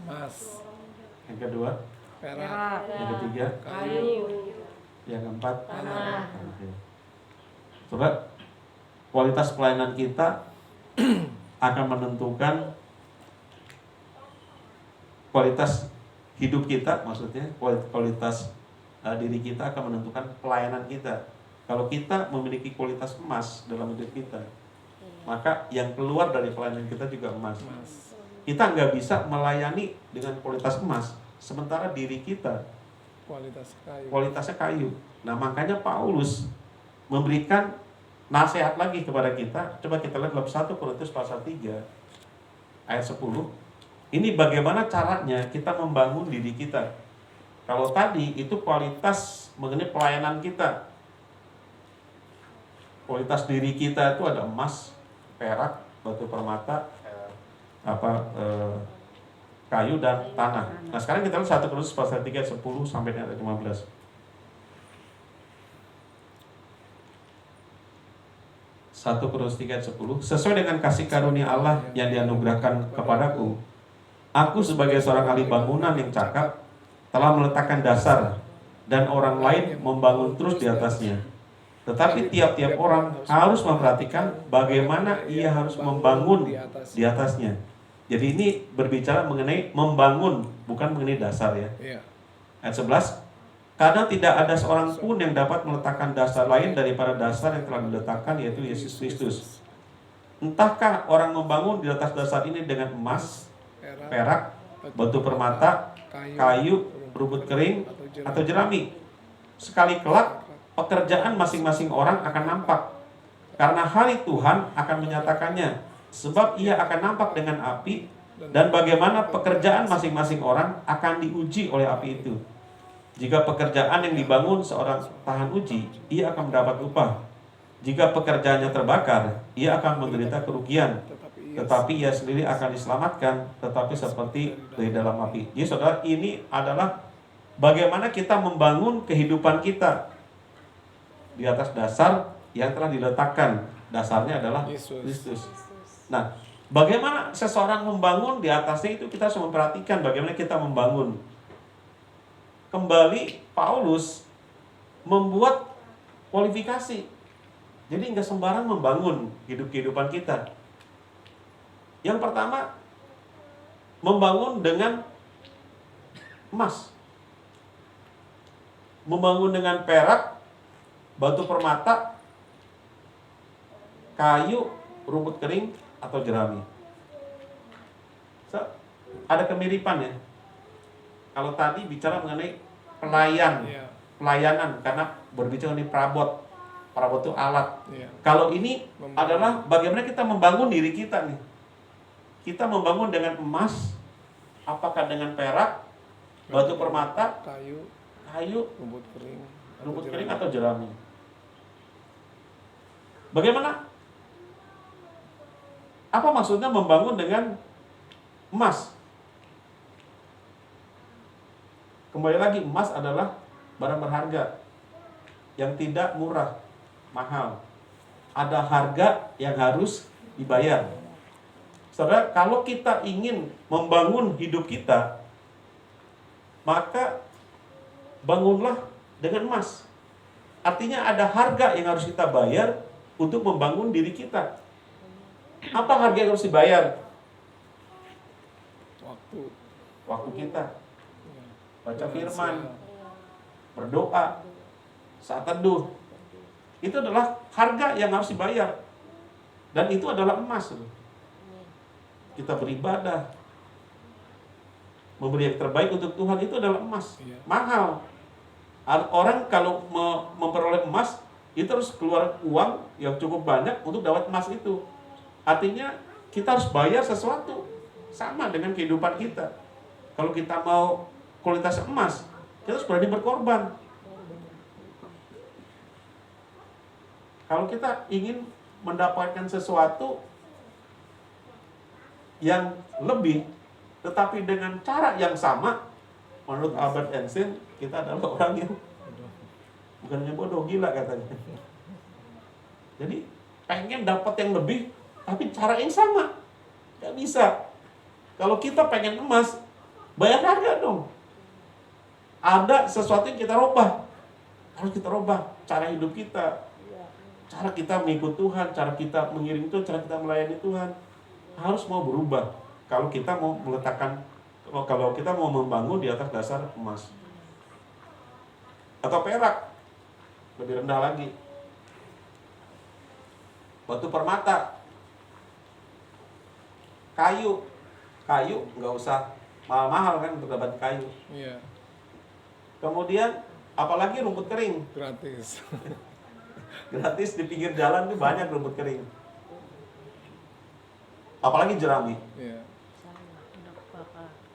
Emas, Yang kedua, perak, yang ketiga, kayu, yang keempat, Tanah. Oke. Coba kualitas pelayanan kita akan menentukan kualitas hidup kita, maksudnya kualitas diri kita akan menentukan pelayanan kita. Kalau kita memiliki kualitas emas dalam hidup kita, maka yang keluar dari pelayanan kita juga emas. emas. Kita nggak bisa melayani dengan kualitas emas, sementara diri kita Kualitas kayu. kualitasnya kayu. Nah makanya Paulus memberikan nasihat lagi kepada kita. Coba kita lihat dalam 1 Korintus pasal 3 ayat 10. Ini bagaimana caranya kita membangun diri kita. Kalau tadi itu kualitas mengenai pelayanan kita. Kualitas diri kita itu ada emas, perak, batu permata, kayu dan tanah. Nah sekarang kita lihat 1 Korintus pasal 3 10 sampai ayat 15. 1 Korintus 3 ayat 10. Sesuai dengan kasih karunia Allah yang dianugerahkan kepadaku, aku sebagai seorang ahli bangunan yang cakap telah meletakkan dasar dan orang lain membangun terus di atasnya. Tetapi tiap-tiap orang harus memperhatikan bagaimana ia harus membangun di atasnya. Jadi ini berbicara mengenai membangun, bukan mengenai dasar ya. Iya. Ayat 11. Karena tidak ada seorang pun yang dapat meletakkan dasar lain daripada dasar yang telah diletakkan, yaitu Yesus Kristus. Entahkah orang membangun di atas dasar ini dengan emas, perak, batu permata, kayu, rumput kering, atau jerami. Sekali kelak, pekerjaan masing-masing orang akan nampak. Karena hari Tuhan akan menyatakannya. Sebab ia akan nampak dengan api, dan bagaimana pekerjaan masing-masing orang akan diuji oleh api itu. Jika pekerjaan yang dibangun seorang tahan uji, ia akan mendapat upah. Jika pekerjaannya terbakar, ia akan menderita kerugian. Tetapi ia sendiri akan diselamatkan, tetapi seperti dari dalam api. Jadi saudara, ini adalah bagaimana kita membangun kehidupan kita di atas dasar yang telah diletakkan. Dasarnya adalah Kristus. Nah, bagaimana seseorang membangun di atasnya itu kita harus memperhatikan bagaimana kita membangun. Kembali Paulus membuat kualifikasi. Jadi nggak sembarang membangun kehidupan kita. Yang pertama, membangun dengan emas. Membangun dengan perak, batu permata, kayu, rumput kering, atau jerami. Ada kemiripan ya. Kalau tadi bicara mengenai pelayanan, karena berbicara mengenai perabot itu alat. Kalau ini adalah bagaimana kita membangun diri kita nih. Kita membangun dengan emas, apakah dengan perak, batu permata, kayu, rumput kering atau jerami. Bagaimana? Apa maksudnya membangun dengan emas? Kembali lagi, emas adalah barang berharga yang tidak murah, mahal. Ada harga yang harus dibayar. Saudara, kalau kita ingin membangun hidup kita, maka bangunlah dengan emas. Artinya ada harga yang harus kita bayar untuk membangun diri kita. Apa harga yang harus dibayar? Waktu kita. Baca firman, berdoa, saat teduh. Itu adalah harga yang harus dibayar. Dan itu adalah emas. Kita beribadah, memberi yang terbaik untuk Tuhan, itu adalah emas. Mahal. Orang kalau memperoleh emas, itu harus keluar uang yang cukup banyak untuk dapat emas itu. Artinya kita harus bayar sesuatu. Sama dengan kehidupan kita. Kalau kita mau kualitas emas, kita harus berani berkorban. Kalau kita ingin mendapatkan sesuatu yang lebih, tetapi dengan cara yang sama, menurut Albert Einstein, kita adalah orang yang bukannya bodoh, gila katanya. Jadi pengen dapat yang lebih, tapi cara yang sama, nggak bisa. Kalau kita pengen emas, bayar harga dong. Ada sesuatu yang kita rubah. Harus kita rubah cara hidup kita, cara kita mengikut Tuhan, cara kita mengiring Tuhan, cara kita melayani Tuhan. Harus mau berubah. Kalau kita mau kalau kita mau membangun di atas dasar emas atau perak, lebih rendah lagi, batu permata, kayu nggak usah mahal-mahal kan untuk dapat kayu. Kemudian apalagi rumput kering, gratis di pinggir jalan tuh banyak rumput kering. Apalagi jerami.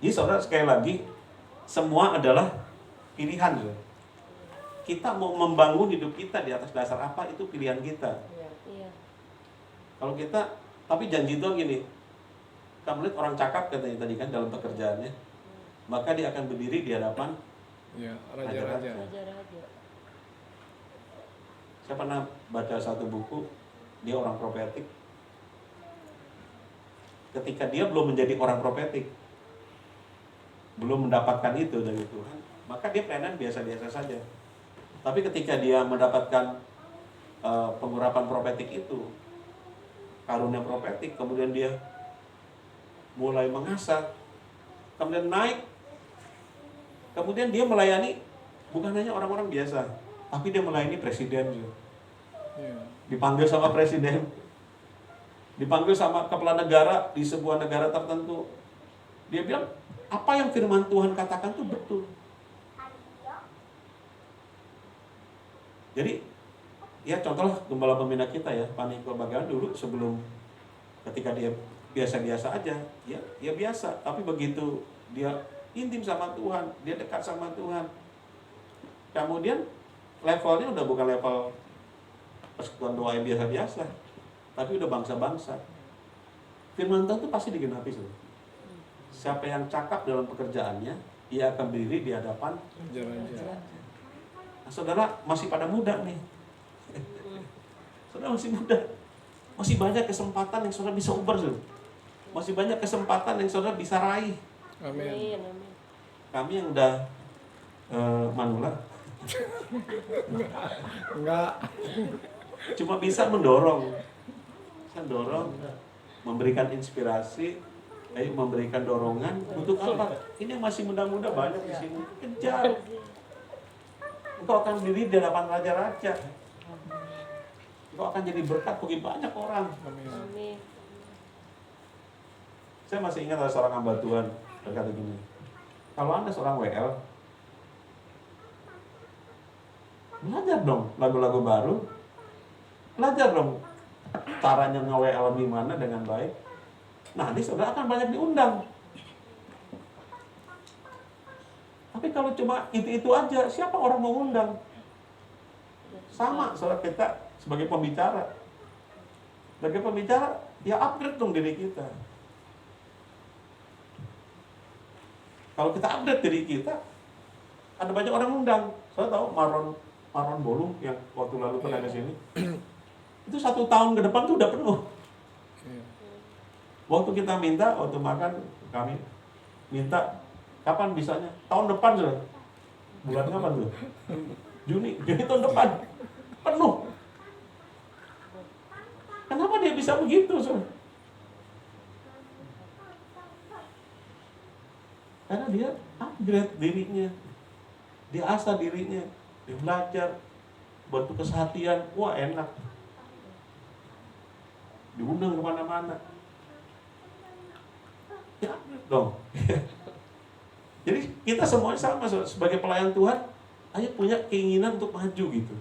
Jadi saudara, sekali lagi, semua adalah pilihan. Kita mau membangun hidup kita di atas dasar apa, itu pilihan kita. Kalau kita, tapi janji Tuhan gini, kamu lihat orang cakap katanya tadi kan dalam pekerjaannya, maka dia akan berdiri di hadapan raja-raja. Saya pernah baca satu buku, dia orang profetik. Ketika dia belum menjadi orang profetik, belum mendapatkan itu dari Tuhan, maka dia pelayanan biasa-biasa saja. Tapi ketika dia mendapatkan pengurapan profetik itu, karunia profetik, kemudian dia mulai mengasah, kemudian naik, kemudian dia melayani bukan hanya orang-orang biasa, tapi dia melayani presiden juga. Dipanggil sama presiden, dipanggil sama kepala negara di sebuah negara tertentu. Dia bilang, apa yang firman Tuhan katakan itu betul. Jadi, ya contohlah gembala pembina kita ya, Pak Niko Bagawan dulu sebelum, ketika dia biasa-biasa aja, ya biasa. Tapi begitu dia intim sama Tuhan, dia dekat sama Tuhan, kemudian levelnya udah bukan level persekutuan doa yang biasa-biasa, tapi udah bangsa-bangsa. Firman Tuhan itu pasti digenapi. Siapa yang cakap dalam pekerjaannya, ia akan berdiri di hadapan raja. Nah, saudara masih pada muda nih. Saudara masih muda. Masih banyak kesempatan yang saudara bisa ubah, saudara. Masih banyak kesempatan yang saudara bisa raih. Amin. Amin. Amin. Kami yang udah manula Enggak. cuma bisa mendorong, memberikan inspirasi, memberikan dorongan. Untuk apa? Ini yang masih muda-muda banyak di sini. Kejar. Engkau akan berdiri di hadapan raja-raja. Engkau akan jadi berkat bagi banyak orang. Amin. Amin. Saya masih ingat ada seorang hamba Tuhan berkata gini, kalau Anda seorang WL, belajar dong lagu-lagu baru, belajar dong caranya nge-WL gimana dengan baik. Nanti saudara akan banyak diundang. Tapi kalau cuma itu aja, siapa orang mau undang? Sama saudara, kita sebagai pembicara. Sebagai pembicara, ya upgrade dong diri kita. Kalau kita update diri kita, ada banyak orang undang. Saya tahu Maron Bolung yang waktu lalu pernah ke sini. Itu 1 tahun ke depan tuh udah penuh. Waktu kita minta, waktu makan kami minta kapan bisanya? Tahun depan sudah. Bulan kapan tuh? Juni tahun depan. Penuh. Kenapa dia bisa begitu, saudara? Karena dia upgrade dirinya, dia asah dirinya, dia belajar, bentuk kesehatian, wah enak, diundang kemana-mana, ya upgrade dong. Jadi kita semuanya sama sebagai pelayan Tuhan, ayo punya keinginan untuk maju gitu,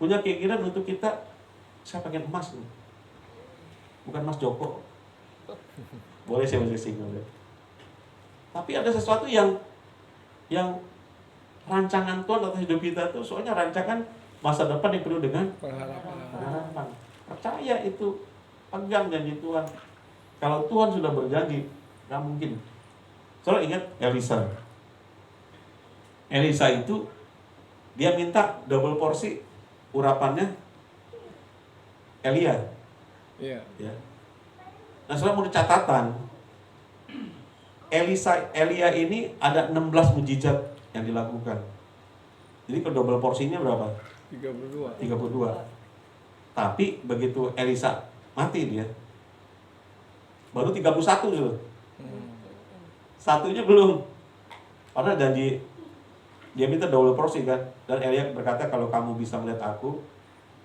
punya keinginan untuk kita, saya pengen emas nih, bukan Mas Joko, boleh saya singgung ya. Tapi ada sesuatu yang rancangan Tuhan atas hidup kita tuh, soalnya rancangan masa depan yang penuh dengan pengharapan. Percaya itu, pegang janji Tuhan. Kalau Tuhan sudah berjanji, nggak mungkin. Soalnya ingat Elisa itu dia minta double porsi urapannya Elia. Iya. Ya. Nah, soalnya menurut catatan, Elia ini ada 16 mujizat yang dilakukan. Jadi ke double porsinya berapa? 32. 32. Tapi begitu Elisa mati dia, baru 31 dulu. Satunya belum. Karena janji, dia minta double porsi kan. Dan Elia berkata, kalau kamu bisa melihat aku,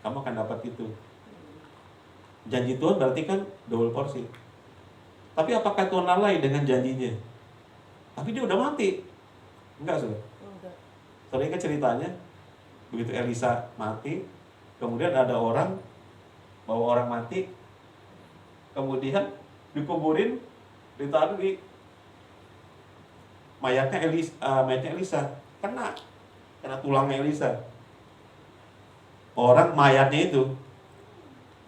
kamu akan dapat itu. Janji Tuhan berarti kan double porsi. Tapi apakah Tuhan lalai dengan janjinya? Tapi dia udah mati. Enggak, saudara. Saudara ingat ceritanya? Begitu Elisa mati, kemudian ada orang bawa orang mati, kemudian dikuburin, ditaruh di mayatnya Elisa. Kena tulangnya Elisa. Orang mayatnya itu,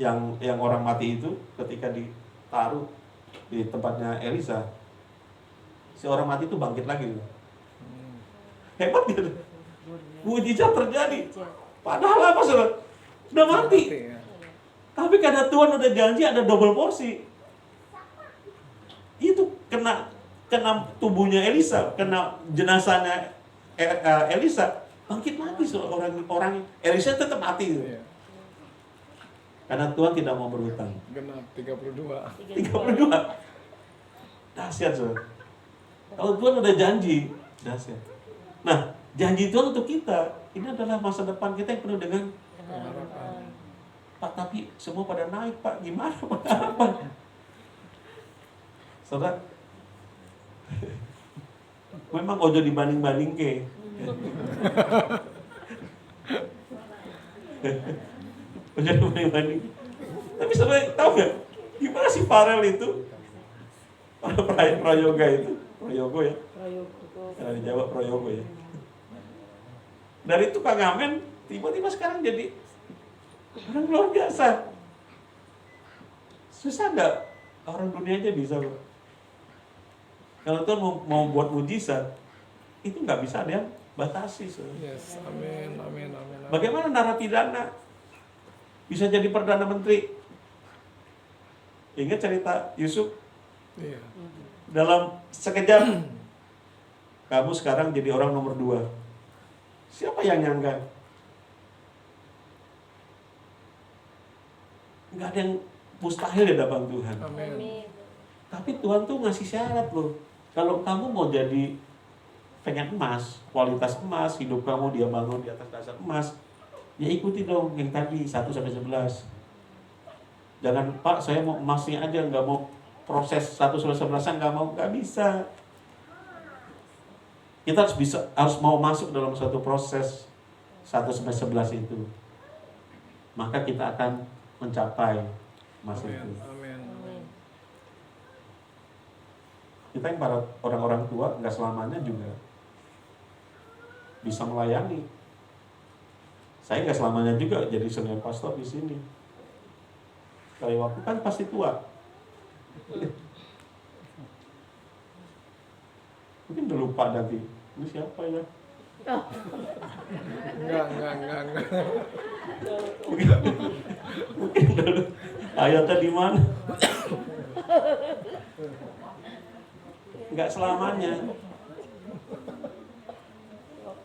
yang orang mati itu, ketika ditaruh di tempatnya Elisa, si orang mati itu bangkit lagi. Hebat gitu. Mujizat terjadi. Padahal apa, saudara? Udah mati. Tapi karena Tuhan udah janji ada double porsi. Itu kena tubuhnya Elisa, kena jenazahnya Elisa, bangkit lagi orang Elisa tetap mati. Karena Tuhan tidak mau berhutang. Genap 32. 32. Dahsyat, saudara. Kalau Tuhan udah janji, dahsyat. Nah, janji Tuhan untuk kita, ini adalah masa depan kita yang penuh dengan Harapan. Pak, tapi semua pada naik, Pak. Gimana harapan? Saudara, memang ojo dibanding-banding ke. Ojo dibanding-banding. Tapi saudara tahu nggak? Gimana sih Farel itu? Prayoga itu, Prayogo ya. Karena di Jawa Prayogo ya. Dari tukang ngamen, tiba-tiba sekarang jadi orang luar biasa. Susah nggak? Orang dunia aja bisa, Pak. Kalau Tuhan mau buat mujizat, itu nggak bisa ada yang batasi. Yes, amin. Bagaimana narapidana? bisa jadi Perdana Menteri. Ingat cerita Yusuf? Iya. Dalam sekejap, kamu sekarang jadi orang nomor 2. Siapa yang nyangka? Nggak ada yang mustahil di hadapan Tuhan. Amin. Amin. Tapi Tuhan tuh ngasih syarat loh. Kalau kamu mau jadi pengen emas, kualitas emas, hidup kamu dia bangun di atas dasar emas, ya ikuti dong yang tadi 1-11. Jangan, Pak, saya mau emasnya aja, nggak mau proses 1-11, nggak bisa. Kita harus mau masuk dalam suatu proses 1-11 itu. Maka kita akan mencapai emas itu. Amin. Amin. Kita yang para orang-orang tua nggak selamanya juga bisa melayani. Saya nggak selamanya juga jadi senior pastor di sini. Kali waktu kan pasti tua. Mungkin udah lupa nanti. Ini siapa ya? Enggak. Mungkin udah lupa. Ayatnya di mana? Nggak selamanya.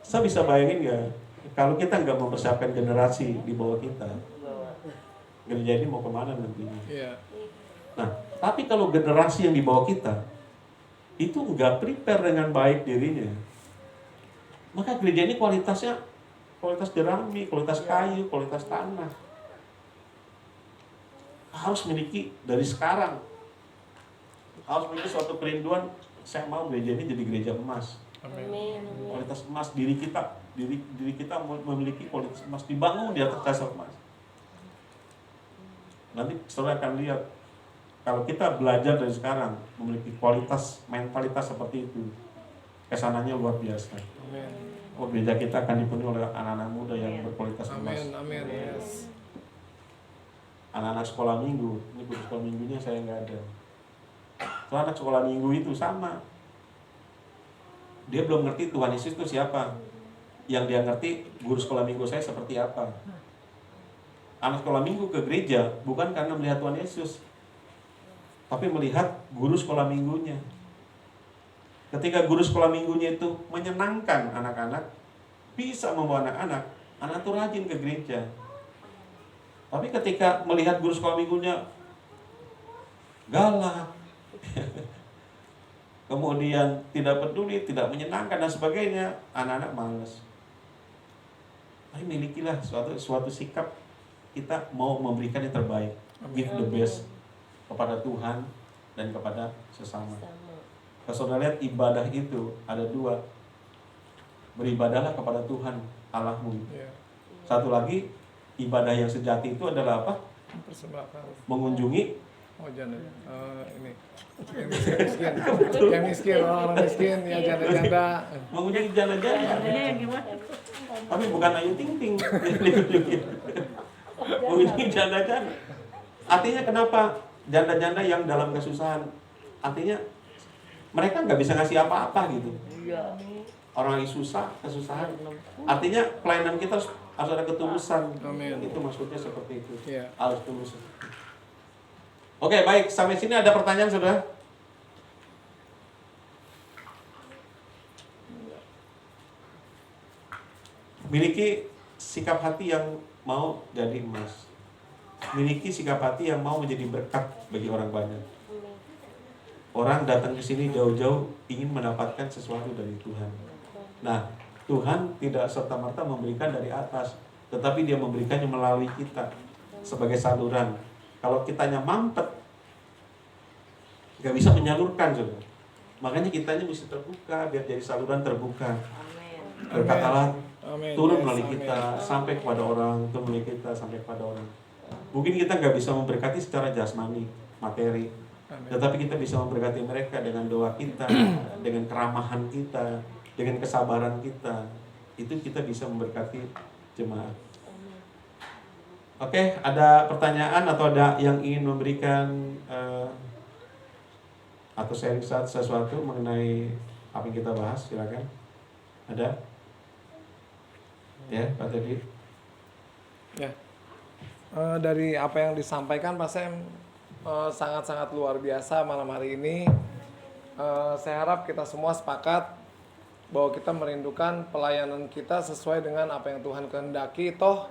Saya bisa bayangin nggak? Kalau kita nggak mempersiapkan generasi di bawah kita, gereja ini mau kemana nantinya? Iya. Nah, tapi kalau generasi yang di bawah kita itu nggak prepare dengan baik dirinya, maka gereja ini kualitasnya kualitas jerami, kualitas kayu, kualitas tanah harus miliki dari sekarang. Harus memiliki suatu kerinduan, saya mau gereja ini jadi gereja emas. Amin. Kualitas emas diri kita memiliki kualitas emas, dibangun di atas dasar emas. Nanti saudara akan lihat kalau kita belajar dari sekarang memiliki kualitas mentalitas seperti itu, kesananya luar biasa. Amin. Gereja kita akan dipenuhi oleh anak-anak muda yang berkualitas emas. Amin. Yes. Anak-anak sekolah minggu, ini guru sekolah minggunya saya nggak ada. Soalnya anak sekolah minggu itu sama, dia belum ngerti Tuhan Yesus itu siapa. Yang dia ngerti guru sekolah minggu saya seperti apa. Anak sekolah minggu ke gereja bukan karena melihat Tuhan Yesus, tapi melihat guru sekolah minggunya. Ketika guru sekolah minggunya itu menyenangkan anak-anak, bisa membawa anak-anak itu rajin ke gereja. Tapi ketika melihat guru sekolah minggunya galak, kemudian tidak peduli, tidak menyenangkan dan sebagainya, anak-anak malas. Tapi milikilah suatu sikap kita mau memberikan yang terbaik, give the best kepada Tuhan dan kepada sesama. Sama. Kalau saudara lihat ibadah itu ada 2, beribadahlah kepada Tuhan Allahmu. Iya. Satu lagi, ibadah yang sejati itu adalah apa? Persembahkan. Mengunjungi Oh janda. Ini. Yang miskin, orang miskin, ya janda-janda. mengunjungi janda-janda. Ini yang gimana? Tapi bukan Ayu Ting Ting yang dikunjungi. Mengunjungi janda-janda. Artinya kenapa janda-janda yang dalam kesusahan? Artinya mereka nggak bisa ngasih apa-apa gitu. Iya. Orang lagi susah, kesusahan. Artinya pelayanan kita harus ada ketulusan. Amin. Itu maksudnya seperti itu. Iya. Harus tulus. Oke, baik. Sampai sini ada pertanyaan, saudara? Miliki sikap hati yang mau jadi emas. Miliki sikap hati yang mau menjadi berkat bagi orang banyak. Orang datang ke sini jauh-jauh ingin mendapatkan sesuatu dari Tuhan. Nah, Tuhan tidak serta-merta memberikan dari atas, tetapi Dia memberikannya melalui kita sebagai saluran. Kalau kitanya mampet, nggak bisa menyalurkan, saudara. Makanya kitanya mesti terbuka, biar jadi saluran terbuka. Amin. Berkat Allah Amin. turun Yes, melalui amin. kita sampai kepada orang, turun melalui kita sampai kepada orang. Mungkin kita nggak bisa memberkati secara jasmani, materi, Amin. tetapi kita bisa memberkati mereka dengan doa kita, dengan keramahan kita, dengan kesabaran kita. Itu kita bisa memberkati jemaat. Oke, ada pertanyaan atau ada yang ingin memberikan atau sharing sesuatu mengenai apa yang kita bahas? Silakan. Ada? Ya, Pak Teddy. Ya. Dari apa yang disampaikan Pak Sam sangat-sangat luar biasa malam hari ini. Saya harap kita semua sepakat bahwa kita merindukan pelayanan kita sesuai dengan apa yang Tuhan kehendaki. Toh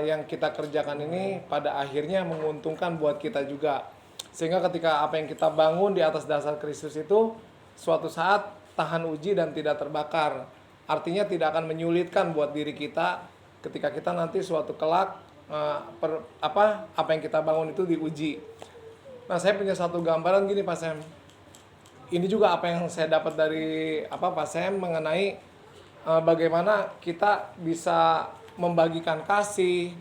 yang kita kerjakan ini pada akhirnya menguntungkan buat kita juga. Sehingga ketika apa yang kita bangun di atas dasar Kristus itu suatu saat tahan uji dan tidak terbakar. Artinya tidak akan menyulitkan buat diri kita ketika kita nanti suatu kelak apa yang kita bangun itu diuji. Nah, saya punya satu gambaran gini Pak Sam. Ini juga apa yang saya dapat dari Pak Sam mengenai bagaimana kita bisa membagikan kasih,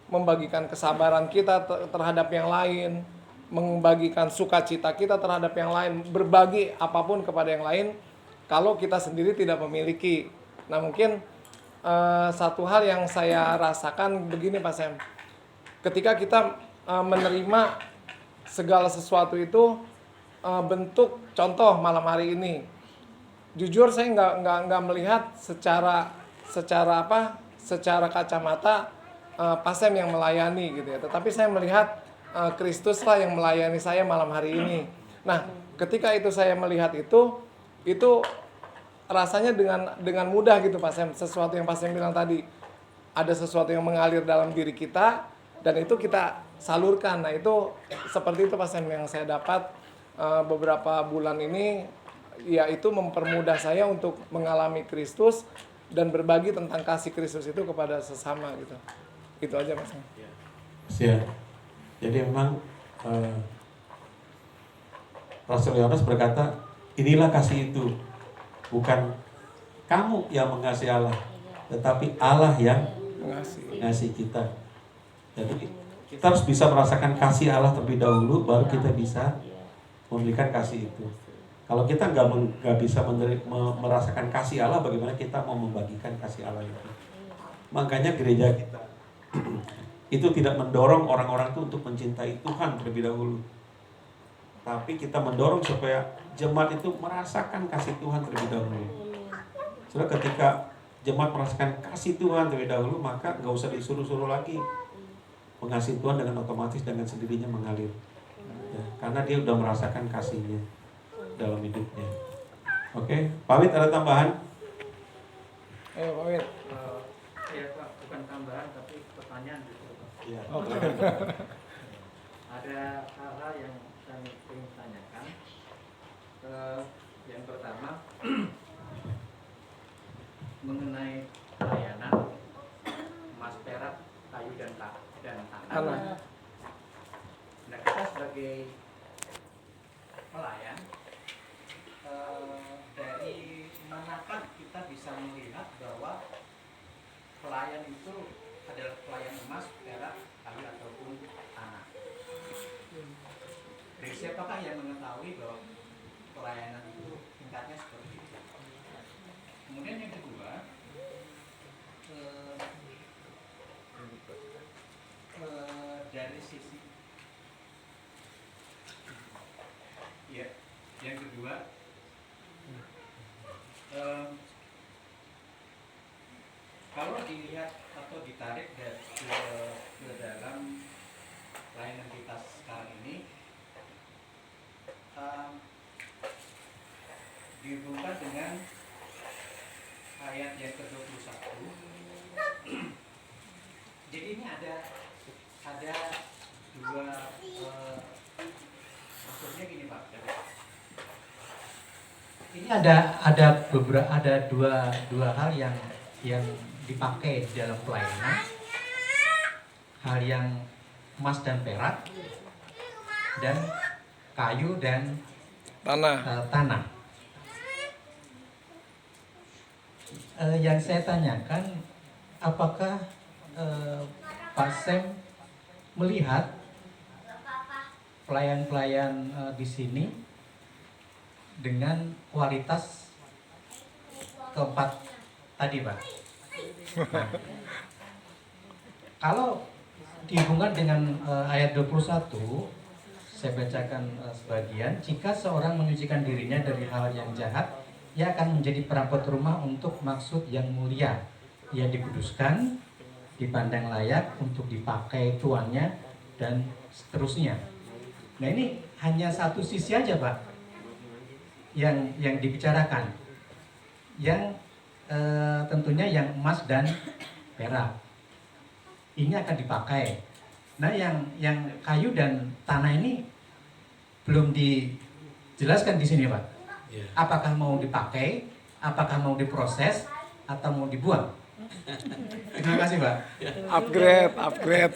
membagikan kesabaran kita terhadap yang lain, membagikan sukacita kita terhadap yang lain, berbagi apapun kepada yang lain kalau kita sendiri tidak memiliki. Nah, mungkin satu hal yang saya rasakan begini Pak Sam, ketika kita menerima segala sesuatu itu bentuk contoh malam hari ini, jujur saya nggak melihat secara kacamata Pak Sam yang melayani gitu ya, tetapi saya melihat Kristus lah yang melayani saya malam hari ini. Nah, ketika itu saya melihat itu rasanya dengan mudah gitu Pak Sam, sesuatu yang Pak Sam bilang tadi, ada sesuatu yang mengalir dalam diri kita dan itu kita salurkan. Nah, itu seperti itu Pak Sam yang saya dapat beberapa bulan ini, yaitu mempermudah saya untuk mengalami Kristus dan berbagi tentang kasih Kristus itu kepada sesama gitu. Itu aja Pak Sam. Ya. Jadi memang Rasul Yohanes berkata, inilah kasih itu, bukan kamu yang mengasihi Allah, tetapi Allah yang mengasihi kita. Jadi kita harus bisa merasakan kasih Allah terlebih dahulu, baru kita bisa memberikan kasih itu. Kalau kita nggak bisa merasakan kasih Allah, bagaimana kita mau membagikan kasih Allah itu? Makanya gereja kita itu tidak mendorong orang-orang itu untuk mencintai Tuhan terlebih dahulu, tapi kita mendorong supaya jemaat itu merasakan kasih Tuhan terlebih dahulu. Soalnya ketika jemaat merasakan kasih Tuhan terlebih dahulu, maka nggak usah disuruh-suruh lagi. Mengasihi Tuhan dengan otomatis dengan sendirinya mengalir, ya, karena dia udah merasakan kasihnya dalam hidupnya. Oke, Pak Wid ada tambahan? Ayo Pak Wid. Ya Pak, bukan tambahan tapi pertanyaan gitu Pak. Ya. Oke. Ada hal-hal yang kami ingin tanyakan. Yang pertama mengenai pelayanan emas, perak, kayu dan tanah. Nah, kita sebagai pelayan, dari manakah kita bisa melihat bahwa pelayan itu adalah pelayan emas, perak, kayu ataupun tanah? Dari siapakah yang mengetahui bahwa pelayanan itu tingkatnya seperti itu? Kemudian yang kedua, dari sisi ya, yang kedua, kalau dilihat atau ditarik ke dalam layanan kita sekarang ini, dihubungkan dengan ayat yang ke-21. Jadi ini ada dua, maksudnya gini Pak. Ini ada dua hal yang dipakai di dalam pelayanan. Hal yang emas dan perak, dan kayu dan tanah. Yang saya tanyakan, apakah Pak Sam melihat pelayan-pelayan di sini dengan kualitas keempat tadi Pak? Nah, kalau dihubungkan dengan ayat 21, saya bacakan sebagian. Jika seorang menyucikan dirinya dari hal yang jahat, ia akan menjadi perabot rumah untuk maksud yang mulia. Ia dikuduskan, dipandang layak untuk dipakai cuannya dan seterusnya. Nah ini hanya satu sisi aja Pak yang dibicarakan, yang tentunya yang emas dan perak ini akan dipakai. Nah yang kayu dan tanah ini belum dijelaskan di sini Pak. Apakah mau dipakai, apakah mau diproses, atau mau dibuang? Terima kasih Pak. Upgrade.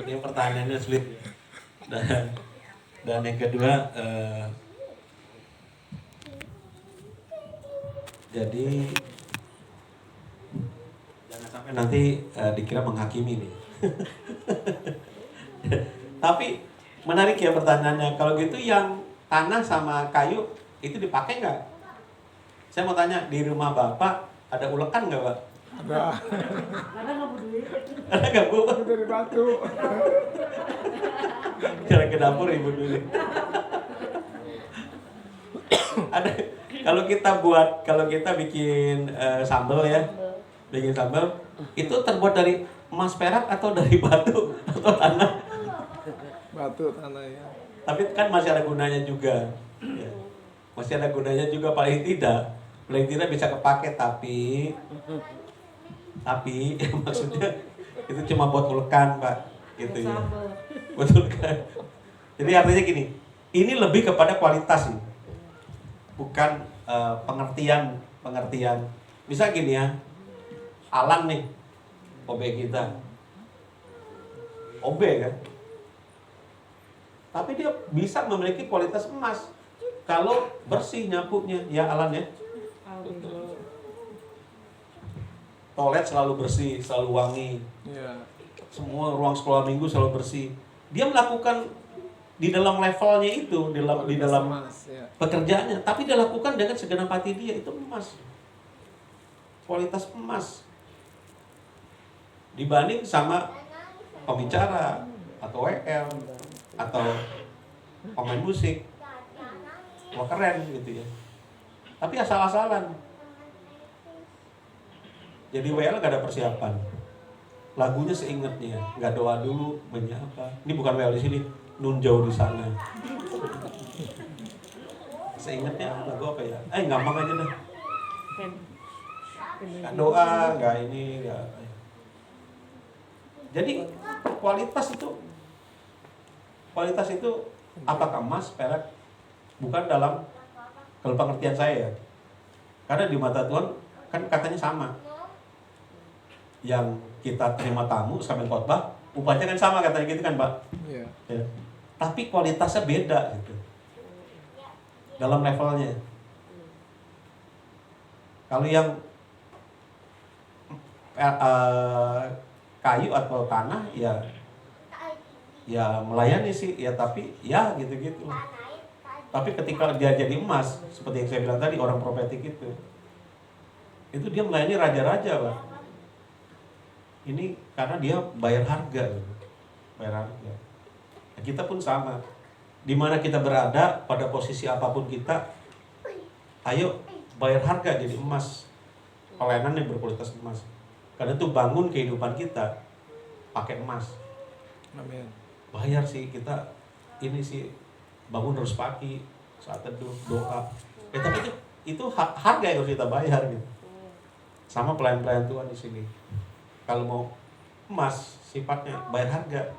Ini pertanyaannya sulit. Dan yang kedua, jadi jangan sampai nanti dikira menghakimi nih. Tapi menarik ya pertanyaannya. Kalau gitu yang tanah sama kayu itu dipakai nggak? Saya mau tanya, di rumah Bapak ada ulekan nggak Pak? Ada Karena nggak peduli. Ada nggak Bu? dari batu. Jalan ke dapur Ibu dulu. Ada, kalau kita bikin sambal ya, bikin sambal itu terbuat dari emas perak atau dari batu atau tanah? Batu tanah ya. Tapi kan masih ada gunanya juga. Ya. Masih ada gunanya juga, paling tidak bisa kepake, tapi maksudnya itu cuma buat ulekan Pak, gitu ya. Betul kan? Jadi artinya gini, ini lebih kepada kualitas sih, bukan pengertian. Bisa gini ya, Alan nih, OB kita, OB kan, tapi dia bisa memiliki kualitas emas kalau bersih nyapunya, ya Alan ya. Toilet selalu bersih, selalu wangi. Iya. Semua ruang sekolah minggu selalu bersih. Dia melakukan di dalam levelnya itu, di dalam emas, ya. pekerjaannya, tapi dia lakukan dengan segenap hati dia, itu emas. Kualitas emas. Dibanding sama pembicara atau WL atau pemain musik. Wah keren gitu ya. Tapi asal-asalan. Jadi WL gak ada persiapan. Lagunya seingatnya, nggak doa dulu, menyapa. Ini bukan WL di sini, nun jauh di sana. Seingatnya lagu apa ya? Gampang aja dah. Nggak doa, nggak ini, nggak. Jadi kualitas itu apakah emas, perak? Bukan dalam kalau pengertian saya ya. Karena di mata Tuhan kan katanya sama. Yang kita terima tamu sambil khotbah, upahnya kan sama katanya gitu kan Pak. Iya. Ya. Tapi kualitasnya beda gitu. Dalam levelnya. Kalau yang kayu atau tanah ya melayani sih ya, tapi ya gitu-gitu. Tapi ketika dia jadi emas, seperti yang saya bilang tadi, orang profetik itu dia melayani raja-raja Pak. Ini karena dia bayar harga. Bayar harga. Nah, kita pun sama. Di mana kita berada, pada posisi apapun kita, ayo bayar harga jadi emas. Pelayanan yang berkualitas emas. Karena itu bangun kehidupan kita pakai emas. Amin. Bayar sih kita, ini sih bangun harus pagi saat teduh doa. Tapi itu harga yang harus kita bayar gitu. Sama pelayan-pelayan Tuhan di sini. Kalau mau emas sifatnya bayar harga.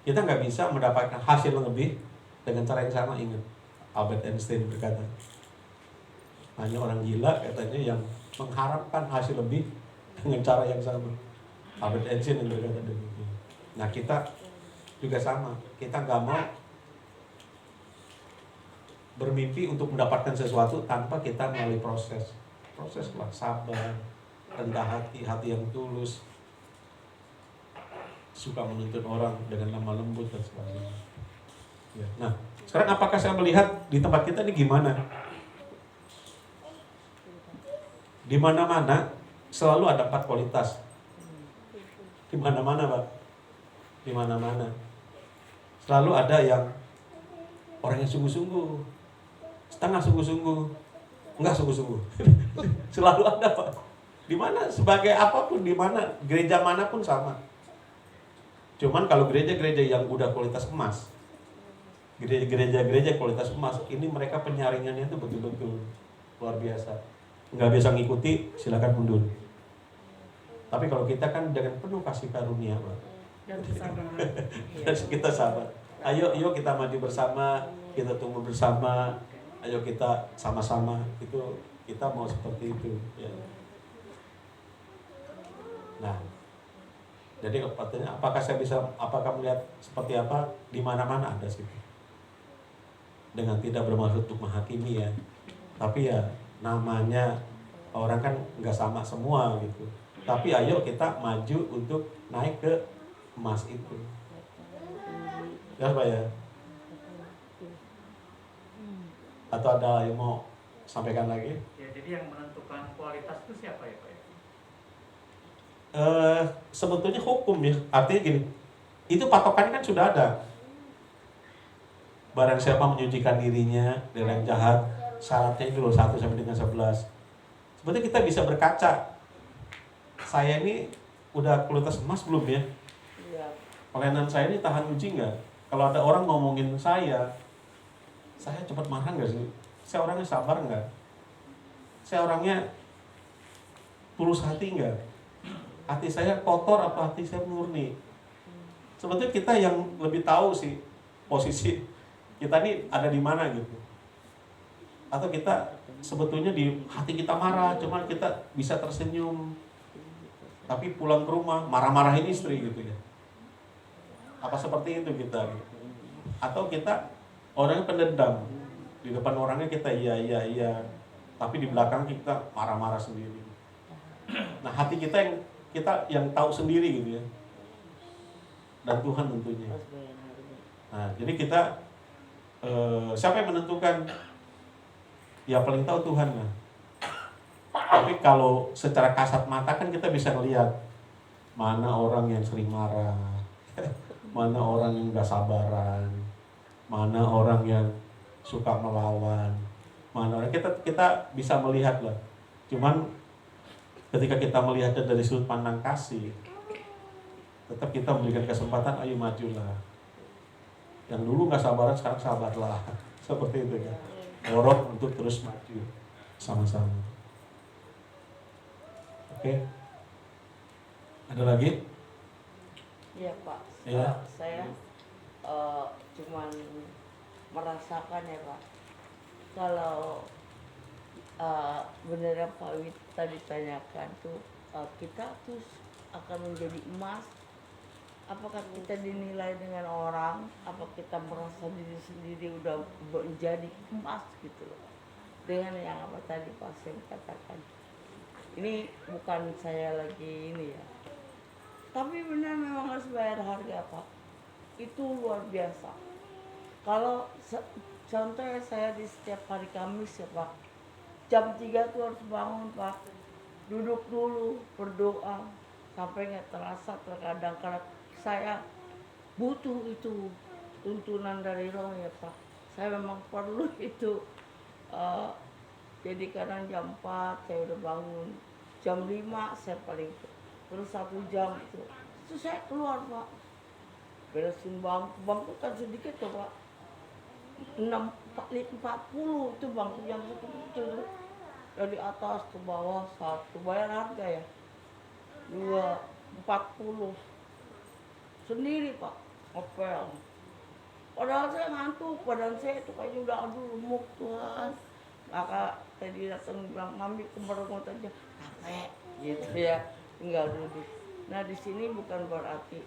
Kita nggak bisa mendapatkan hasil yang lebih dengan cara yang sama. Ingat Albert Einstein berkata, hanya orang gila katanya yang mengharapkan hasil lebih dengan cara yang sama. Albert Einstein yang berkata demikian. Nah kita juga sama. Kita nggak mau bermimpi untuk mendapatkan sesuatu tanpa kita melalui proses lah, sabar, rendah hati yang tulus, suka menuntut orang dengan lemah lembut dan sebagainya. Ya. Nah, sekarang apakah saya melihat di tempat kita ini gimana? Di mana-mana selalu ada 4 kualitas. Di mana-mana Pak, di mana-mana selalu ada yang orang yang sungguh-sungguh, setengah sungguh-sungguh, enggak sungguh-sungguh. Selalu ada Pak. Di mana sebagai apapun, di mana gereja manapun sama. Cuman kalau gereja-gereja yang udah kualitas emas, gereja-gereja kualitas emas, ini mereka penyaringannya itu betul-betul luar biasa. Nggak bisa ngikuti, silakan mundur. Tapi kalau kita kan dengan penuh kasih karunia, Pak. Dan kesabaran. Dan kita sabar. Ayo kita maju bersama, kita tunggu bersama. Ayo kita sama-sama. Itu kita mau seperti itu. Ya. Nah, jadi pertanyaan, apakah melihat seperti apa? Di mana-mana ada sih. Dengan tidak bermaksud untuk menghakimi ya. Tapi ya namanya orang kan nggak sama semua gitu. Tapi ayo kita maju untuk naik ke emas itu. Ya Pak ya? Atau ada yang mau sampaikan lagi? Ya, jadi yang menentukan kualitas itu siapa ya Pak? Sebetulnya hukum ya, artinya gini, itu patokannya kan sudah ada. Barang siapa menyucikan dirinya dari yang jahat, syaratnya itu loh 1 sampai dengan 11. Sebetulnya kita bisa berkaca. Saya ini udah kualitas emas belum ya? Iya. Pelayanan saya ini tahan uji nggak? Kalau ada orang ngomongin saya cepat marah nggak sih? Saya orangnya sabar nggak? Saya orangnya tulus hati nggak? Hati saya kotor apa hati saya murni? Sebetulnya kita yang lebih tahu sih posisi kita ini ada di mana gitu. Atau kita sebetulnya di hati kita marah, cuman kita bisa tersenyum. Tapi pulang ke rumah marah-marahin istri gitu ya. Apa seperti itu kita gitu. Atau kita orangnya pendendam. Di depan orangnya kita iya, tapi di belakang kita marah-marah sendiri. Nah, hati kita yang tahu sendiri gitu ya. Dan Tuhan tentunya. Nah, jadi kita siapa yang menentukan? Ya paling tahu Tuhan lah. Tapi kalau secara kasat mata kan kita bisa ngelihat mana orang yang sering marah, mana orang yang gak sabaran, mana orang yang suka melawan, mana orang kita bisa melihat lah. Cuman ketika kita melihatnya dari sudut pandang kasih, tetap kita memberikan kesempatan, ayo majulah. Yang dulu gak sabaran sekarang sabarlah. Seperti itu kan. Dorong untuk terus maju sama-sama. Oke. Ada lagi? Iya Pak. Iya. Saya cuman merasakan ya Pak. Kalau benar yang Pak Wit tadi tanyakan tuh, kita tuh akan menjadi emas. Apakah kita dinilai dengan orang? Apa kita merasa diri sendiri udah menjadi emas gitu loh? Dengan yang apa tadi Pak Sem katakan. Ini bukan saya lagi ini ya. Tapi benar memang harus bayar harga Pak. Itu luar biasa. Kalau contohnya saya di setiap hari Kamis ya Pak. Jam 3 tuh harus bangun Pak. Duduk dulu, berdoa. Sampai nggak terasa terkadang karena saya butuh itu tuntunan dari Roh ya Pak. Saya memang perlu itu. Jadi kadang jam 4 saya udah bangun, jam 5 saya paling terus 1 jam itu saya keluar Pak, beresin bangku kan sedikit tuh Pak, 40 itu bangku yang itu dari atas ke bawah, 1 bayar harga ya, 2 40 sendiri Pak, ngepel. Padahal saya ngantuk, badan saya itu kayaknya udah aduh remuk Tuhan. Maka tadi datang bilang, mami kemerungut aja, capek gitu ya, tinggal duduk. Nah di sini bukan berarti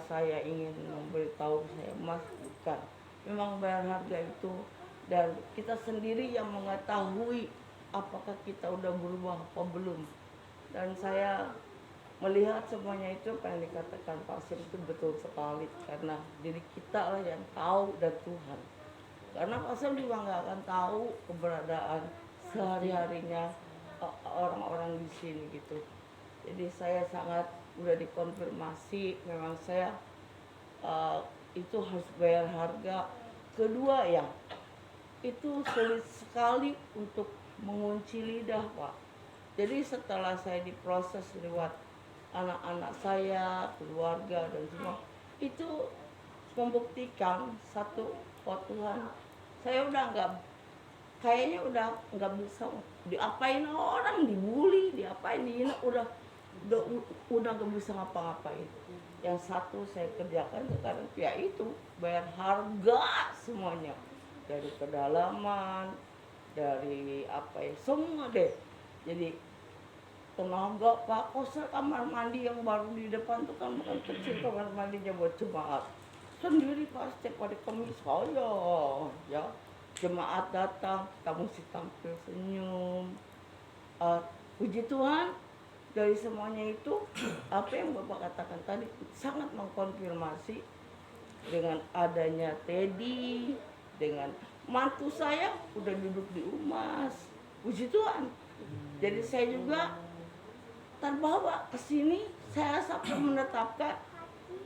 saya ingin memberitahu saya emas, bukan. Memang bayar harga itu dan kita sendiri yang mengetahui apakah kita udah berubah apa belum. Dan saya melihat semuanya itu apa yang dikatakan Pak Sim itu betul sekali, karena diri kita lah yang tahu dan Tuhan. Karena Pak Sam juga nggak akan tahu keberadaan sehari-harinya orang-orang di sini gitu. Jadi saya sangat udah dikonfirmasi, memang saya itu harus bayar harga. Kedua ya, itu sulit sekali untuk mengunci lidah Pak. Jadi setelah saya diproses lewat anak-anak saya, keluarga dan semua, itu membuktikan satu, oh Tuhan, saya udah kayaknya udah nggak bisa diapain orang, dibully, diapain, dihina, udah nggak bisa ngapa-ngapain. Yang satu saya kerjakan sekarang ya itu bayar harga semuanya, dari kedalaman, dari apa ya, semua deh. Jadi tenaga Pak, kosel kamar mandi yang baru di depan tuh kan bukan kecil, kamar mandinya buat jemaat sendiri Pak. Setiap hari Kamis saya ya jemaat datang, kita mesti tampil senyum. Puji Tuhan, dari semuanya itu apa yang Bapak katakan tadi sangat mengkonfirmasi dengan adanya Teddy, dengan mantu saya udah duduk di UMAS. Puji Tuhan. Jadi saya juga terbawa ke sini, saya sampai menetapkan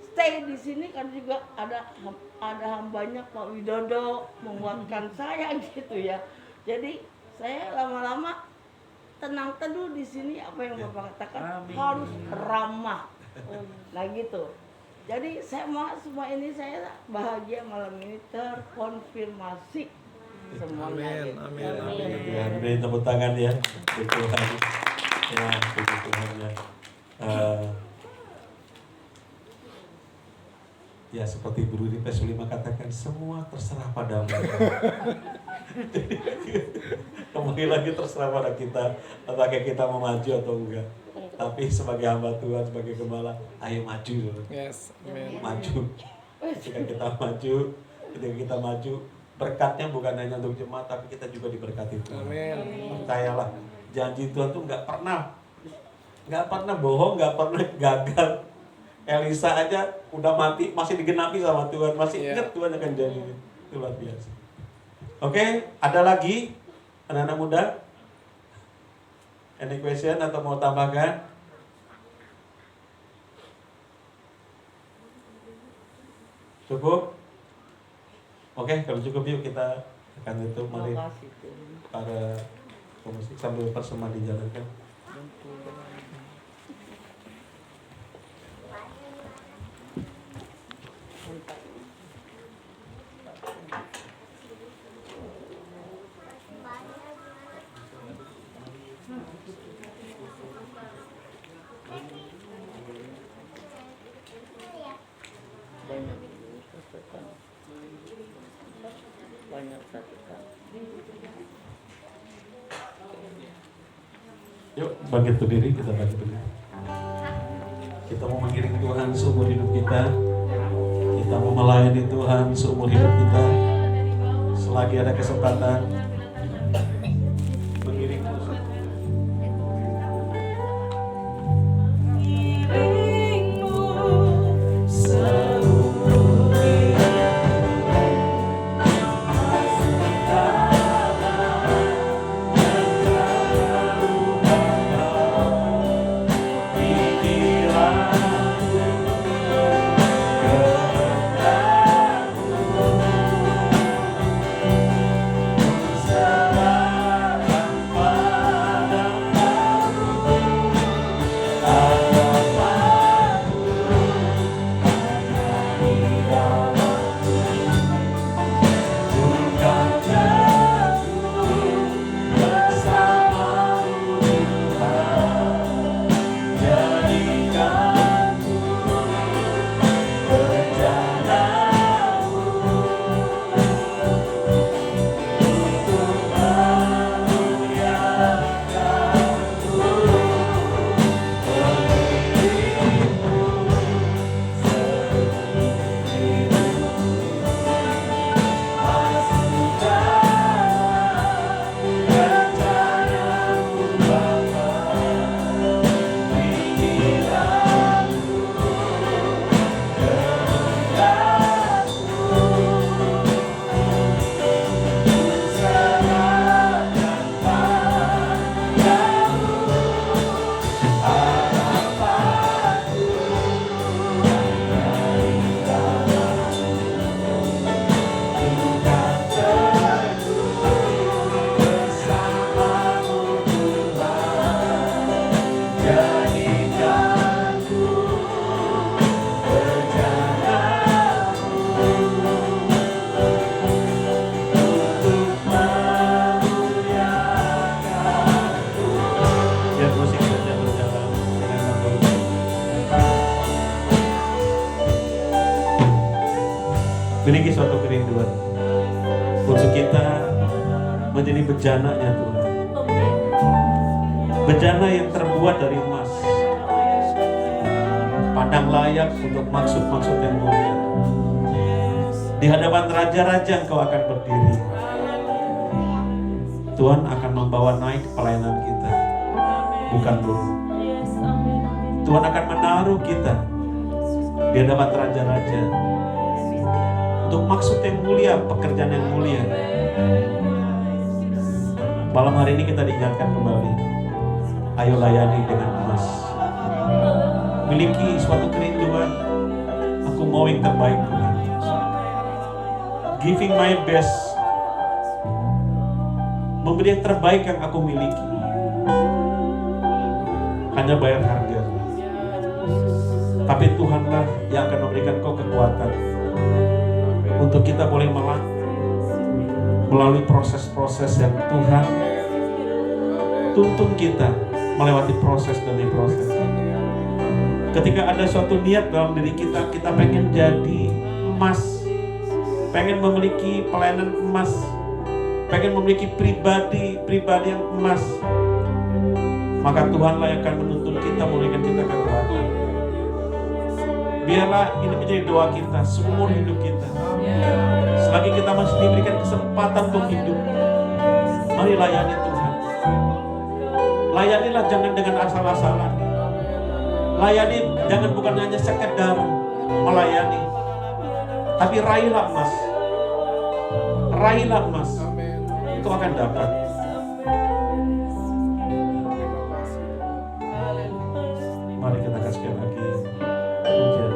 stay di sini kan juga ada hambanya Pak Widodo menguatkan saya gitu ya. Jadi saya lama-lama tenang teduh di sini, apa yang Bapak katakan harus ramah. Nah gitu. Jadi saya mau semua ini, saya bahagia malam ini terkonfirmasi semuanya. Amin. Tuhan beri tepuk tangan ya. Puji Tuhan. Ya, puji Tuhan ya. Ya seperti Guru di PS5 katakan, semua terserah padamu. Kembali lagi terserah pada kita, apakah kita mau maju atau enggak. Tapi sebagai hamba Tuhan, sebagai gembala, ayo maju dulu. Yes, amin. Maju. Ketika kita maju, berkatnya bukan hanya untuk jemaat, tapi kita juga diberkati Tuhan. Amin. Percayalah, janji Tuhan tuh nggak pernah bohong, nggak pernah gagal. Elisa aja udah mati masih digenapi sama Tuhan, masih ingat Tuhan akan janji. Itu luar biasa. Oke, ada lagi anak-anak muda? Any question atau mau tambahkan? Cukup? Oke, kalau cukup yuk kita akan tutup. Mari para pemusik sambil persema dijalankan. Banyak satukan. Yuk bangkit berdiri, kita bangkit berdiri. Kita mau mengiring Tuhan seumur hidup kita. Kita mau melayani Tuhan seumur hidup kita. Selagi ada kesempatan, mengiring Tuhan. Miliki suatu kerinduan untuk kita menjadi bejananya Tuhan. Bejana yang terbuat dari emas, pandang layak untuk maksud-maksud yang mulia. Di hadapan raja-raja Engkau akan berdiri. Tuhan akan membawa naik pelayanan kita, bukan turun. Tuhan akan menaruh kita di hadapan raja-raja untuk maksud yang mulia, pekerjaan yang mulia. Malam hari ini kita diingatkan kembali, ayo layani dengan emas. Miliki suatu kerinduan, aku mau yang terbaik Tuhan. Giving my best, memberi yang terbaik yang aku miliki. Hanya bayar harga, tapi Tuhanlah yang akan memberikan kau kekuatan untuk kita boleh melangkah melalui proses-proses yang Tuhan tuntun kita melewati proses demi proses. Ketika ada suatu niat dalam diri kita, kita pengen jadi emas, pengen memiliki pelayanan emas, pengen memiliki pribadi yang emas, maka Tuhanlah yang akan menuntun kita, memberikan kita kekuatan. Biarlah ini menjadi doa kita seumur hidup kita. Selagi kita masih diberikan kesempatan untuk hidup, mari layani Tuhan. Layanilah jangan dengan asal-asalan. Layani jangan bukan hanya sekedar melayani, tapi raihlah emas. Raihlah emas, itu akan dapat. Mari kita kasih lagi pujian.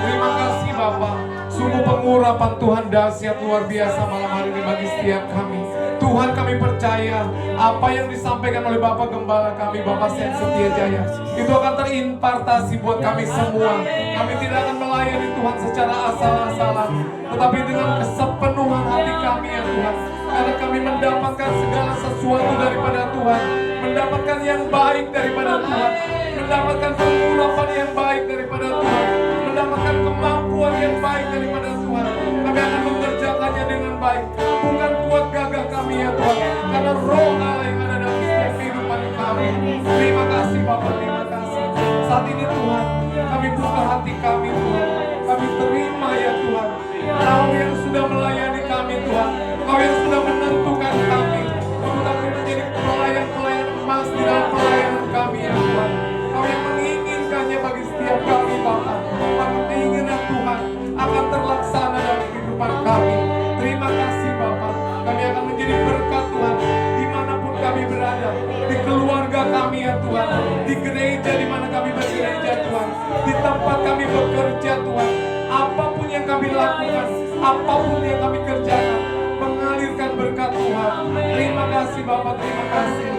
Terima kasih Bapak. Sungguh pengurapan Tuhan dahsyat luar biasa malam hari ini bagi setiap kami. Tuhan, kami percaya apa yang disampaikan oleh Bapak Gembala kami, Bapak Sen Setia Jaya, itu akan terimpartasi buat kami semua. Kami tidak akan melayani Tuhan secara asal-asalan, tetapi dengan kesepenuhan hati kami ya Tuhan. Karena kami mendapatkan segala sesuatu daripada Tuhan, mendapatkan yang baik daripada Tuhan, mendapatkan pengurapan yang baik daripada Tuhan, mendapatkan kemampuan yang baik daripada Tuhan. Kami akan mengerjakannya dengan baik, bukan kuat gagah kami ya Tuhan, karena roh Allah yang ada dalam setiap kehidupan kami. Terima kasih Bapak, terima kasih. Saat ini Tuhan, kami buka hati kami Tuhan, kami terima ya Tuhan. Kau yang sudah melayani kami Tuhan, Kau yang sudah menentukan kami untuk kami menjadi pelayan-pelayan emas di dalam pelayanan kami ya Tuhan. Kau yang menginginkannya bagi setiap kami Bapak. Maka keinginan Tuhan akan terlaksana dalam kehidupan kami. Terima kasih Bapak. Kami akan menjadi berkat Tuhan dimanapun kami berada, di keluarga kami ya Tuhan, di gereja di mana kami bergereja Tuhan, di tempat kami bekerja Tuhan. Apapun yang kami lakukan, apapun yang kami kerjakan, mengalirkan berkat berkat Tuhan. Terima kasih Bapak, terima kasih.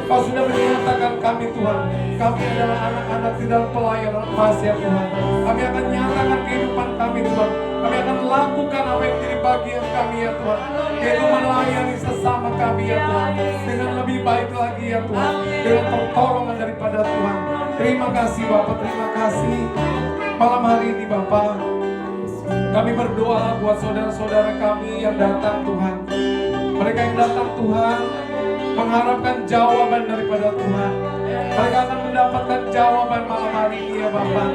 Kau sudah menyatakan kami Tuhan, kami adalah anak-anak di dalam pelayanan emas ya Tuhan. Kami akan nyatakan kehidupan kami Tuhan. Kami akan lakukan apa yang menjadi bagian kami ya Tuhan, yaitu melayani sesama kami ya Tuhan, dengan lebih baik lagi ya Tuhan, dengan pertolongan daripada Tuhan. Terima kasih Bapak, terima kasih. Malam hari ini Bapak, kami berdoa buat saudara-saudara kami yang datang Tuhan. Mereka yang datang Tuhan mengharapkan jawaban daripada Tuhan. Mereka akan mendapatkan jawaban malam hari ini ya Bapak.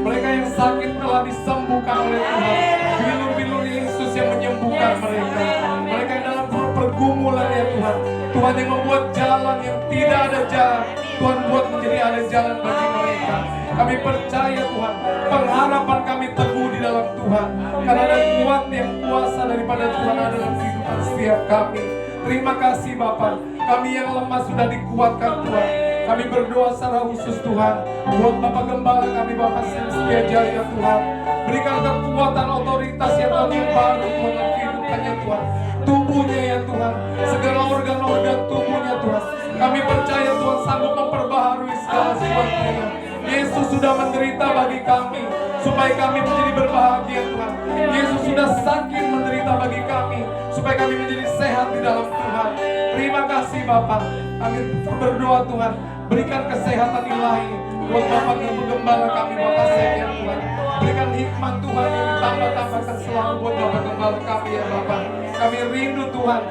Mereka yang sakit telah disembuhkan oleh Tuhan. Bilur-bilur Yesus yang menyembuhkan mereka. Mereka yang dalam pergumulan ya Tuhan. Tuhan yang membuat jalan yang tidak ada jalan, Tuhan buat menjadi ada jalan bagi mereka. Kami percaya Tuhan, pengharapan kami teguh di dalam Tuhan. Karena ada kuat yang kuasa daripada Tuhan ada dalam kehidupan setiap kami. Terima kasih Bapak, kami yang lemah sudah dikuatkan Tuhan. Kami berdoa secara khusus Tuhan buat Bapak Gembala kami, Bapak Setia Jaya Tuhan. Berikan kekuatan otoritas ya Tuhan yang baru Tuhan dalam kehidupannya Tuhan. Tubuhnya ya Tuhan, segala organ-organ tubuhnya Tuhan. Kami percaya Tuhan sanggup memperbaharui segala sesuatunya. Yesus sudah menderita bagi kami supaya kami menjadi berbahagia Tuhan. Yesus sudah sakit menderita bagi kami supaya kami menjadi sehat di dalam Tuhan. Terima kasih Bapak. Kami berdoa Tuhan, berikan kesehatan ilahi buat Bapak yang Gembala kami, Bapak Setia Tuhan. Berikan hikmat Tuhan yang ditambah-tambahkan selalu buat Bapak Gembala kami ya Bapak. Kami rindu Tuhan,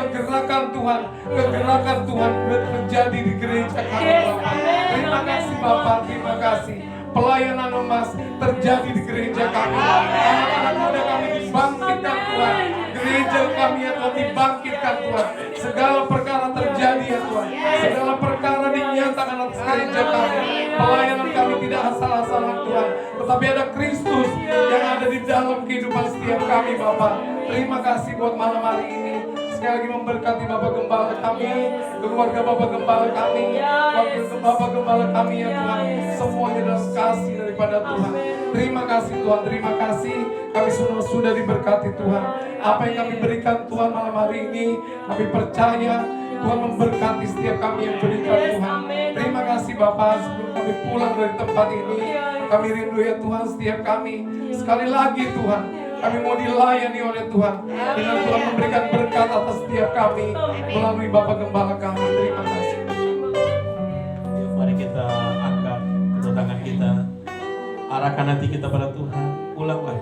kegerakan Tuhan terjadi di gereja kami Bapak. Terima kasih Bapak, terima kasih. Pelayanan emas terjadi di gereja kami. Anak-anak muda kami dibangkitkan Tuhan. Gereja kami yang telah dibangkitkan Tuhan. Segala perkara terjadi ya Tuhan. Segala perkara dinyatakan atas gereja kami. Pelayanan kami tidak asal-asalan Tuhan, tetapi ada Kristus yang ada di dalam kehidupan setiap kami Bapak. Terima kasih buat malam hari ini. Sekali lagi memberkati Bapak Gembala kami, keluarga Bapak Gembala kami, wakil Bapak Gembala kami ya Tuhan. Semuanya dalam kasih daripada Tuhan. Terima kasih Tuhan, terima kasih. Kami sudah diberkati Tuhan. Apa yang kami berikan Tuhan malam hari ini, kami percaya Tuhan memberkati setiap kami yang berikan Tuhan. Terima kasih Bapak, sebelum kami pulang dari tempat ini, kami rindu ya Tuhan setiap kami. Sekali lagi Tuhan, kami mau dilayani oleh Tuhan dengan Tuhan memberikan berkat atas setiap kami melalui Bapak Gembala kami. Terima kasih. Mari kita angkat kedua tangan kita, arahkan hati kita pada Tuhan. Pulanglah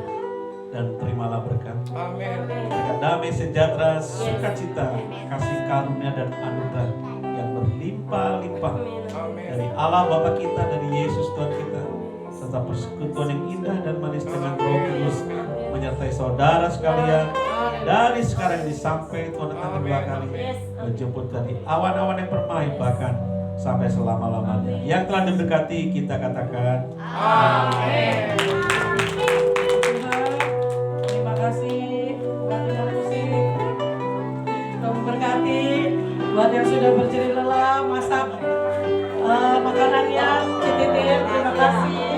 dan terimalah berkat. Amin. Berkat damai sejahtera, sukacita, kasih karunia dan anugerah yang berlimpah-limpah dari Allah Bapa kita, dari Yesus Tuhan kita, serta persekutuan yang indah dan manis dengan Roh Kudus menyertai saudara sekalian dari sekarang ini sampai Tuhan datang kedua kali, menjemput dari awan-awan yang permai bahkan sampai selama-lamanya. Yang telah diberkati kita katakan Amin. Terima kasih buat tim musik, sudah memberkati. Buat yang sudah berjeri lelah masak makanannya, titip, terima kasih.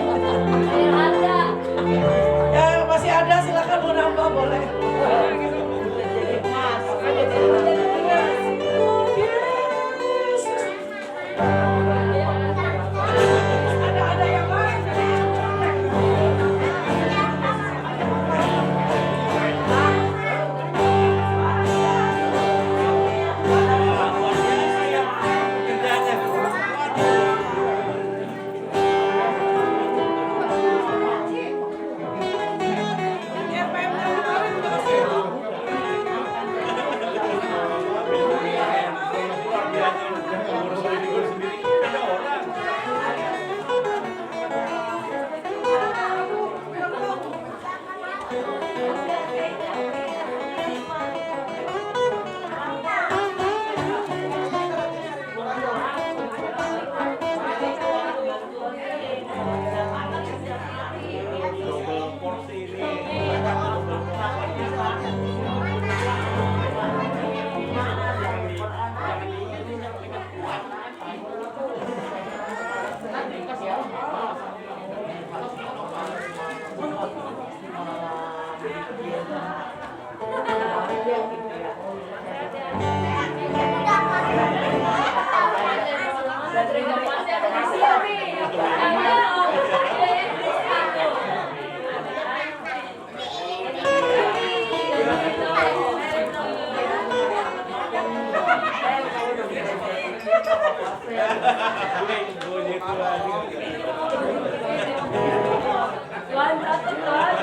Ya masih ada, silakan mau nambah boleh. Ada yang lain. Tuan, satu tuan.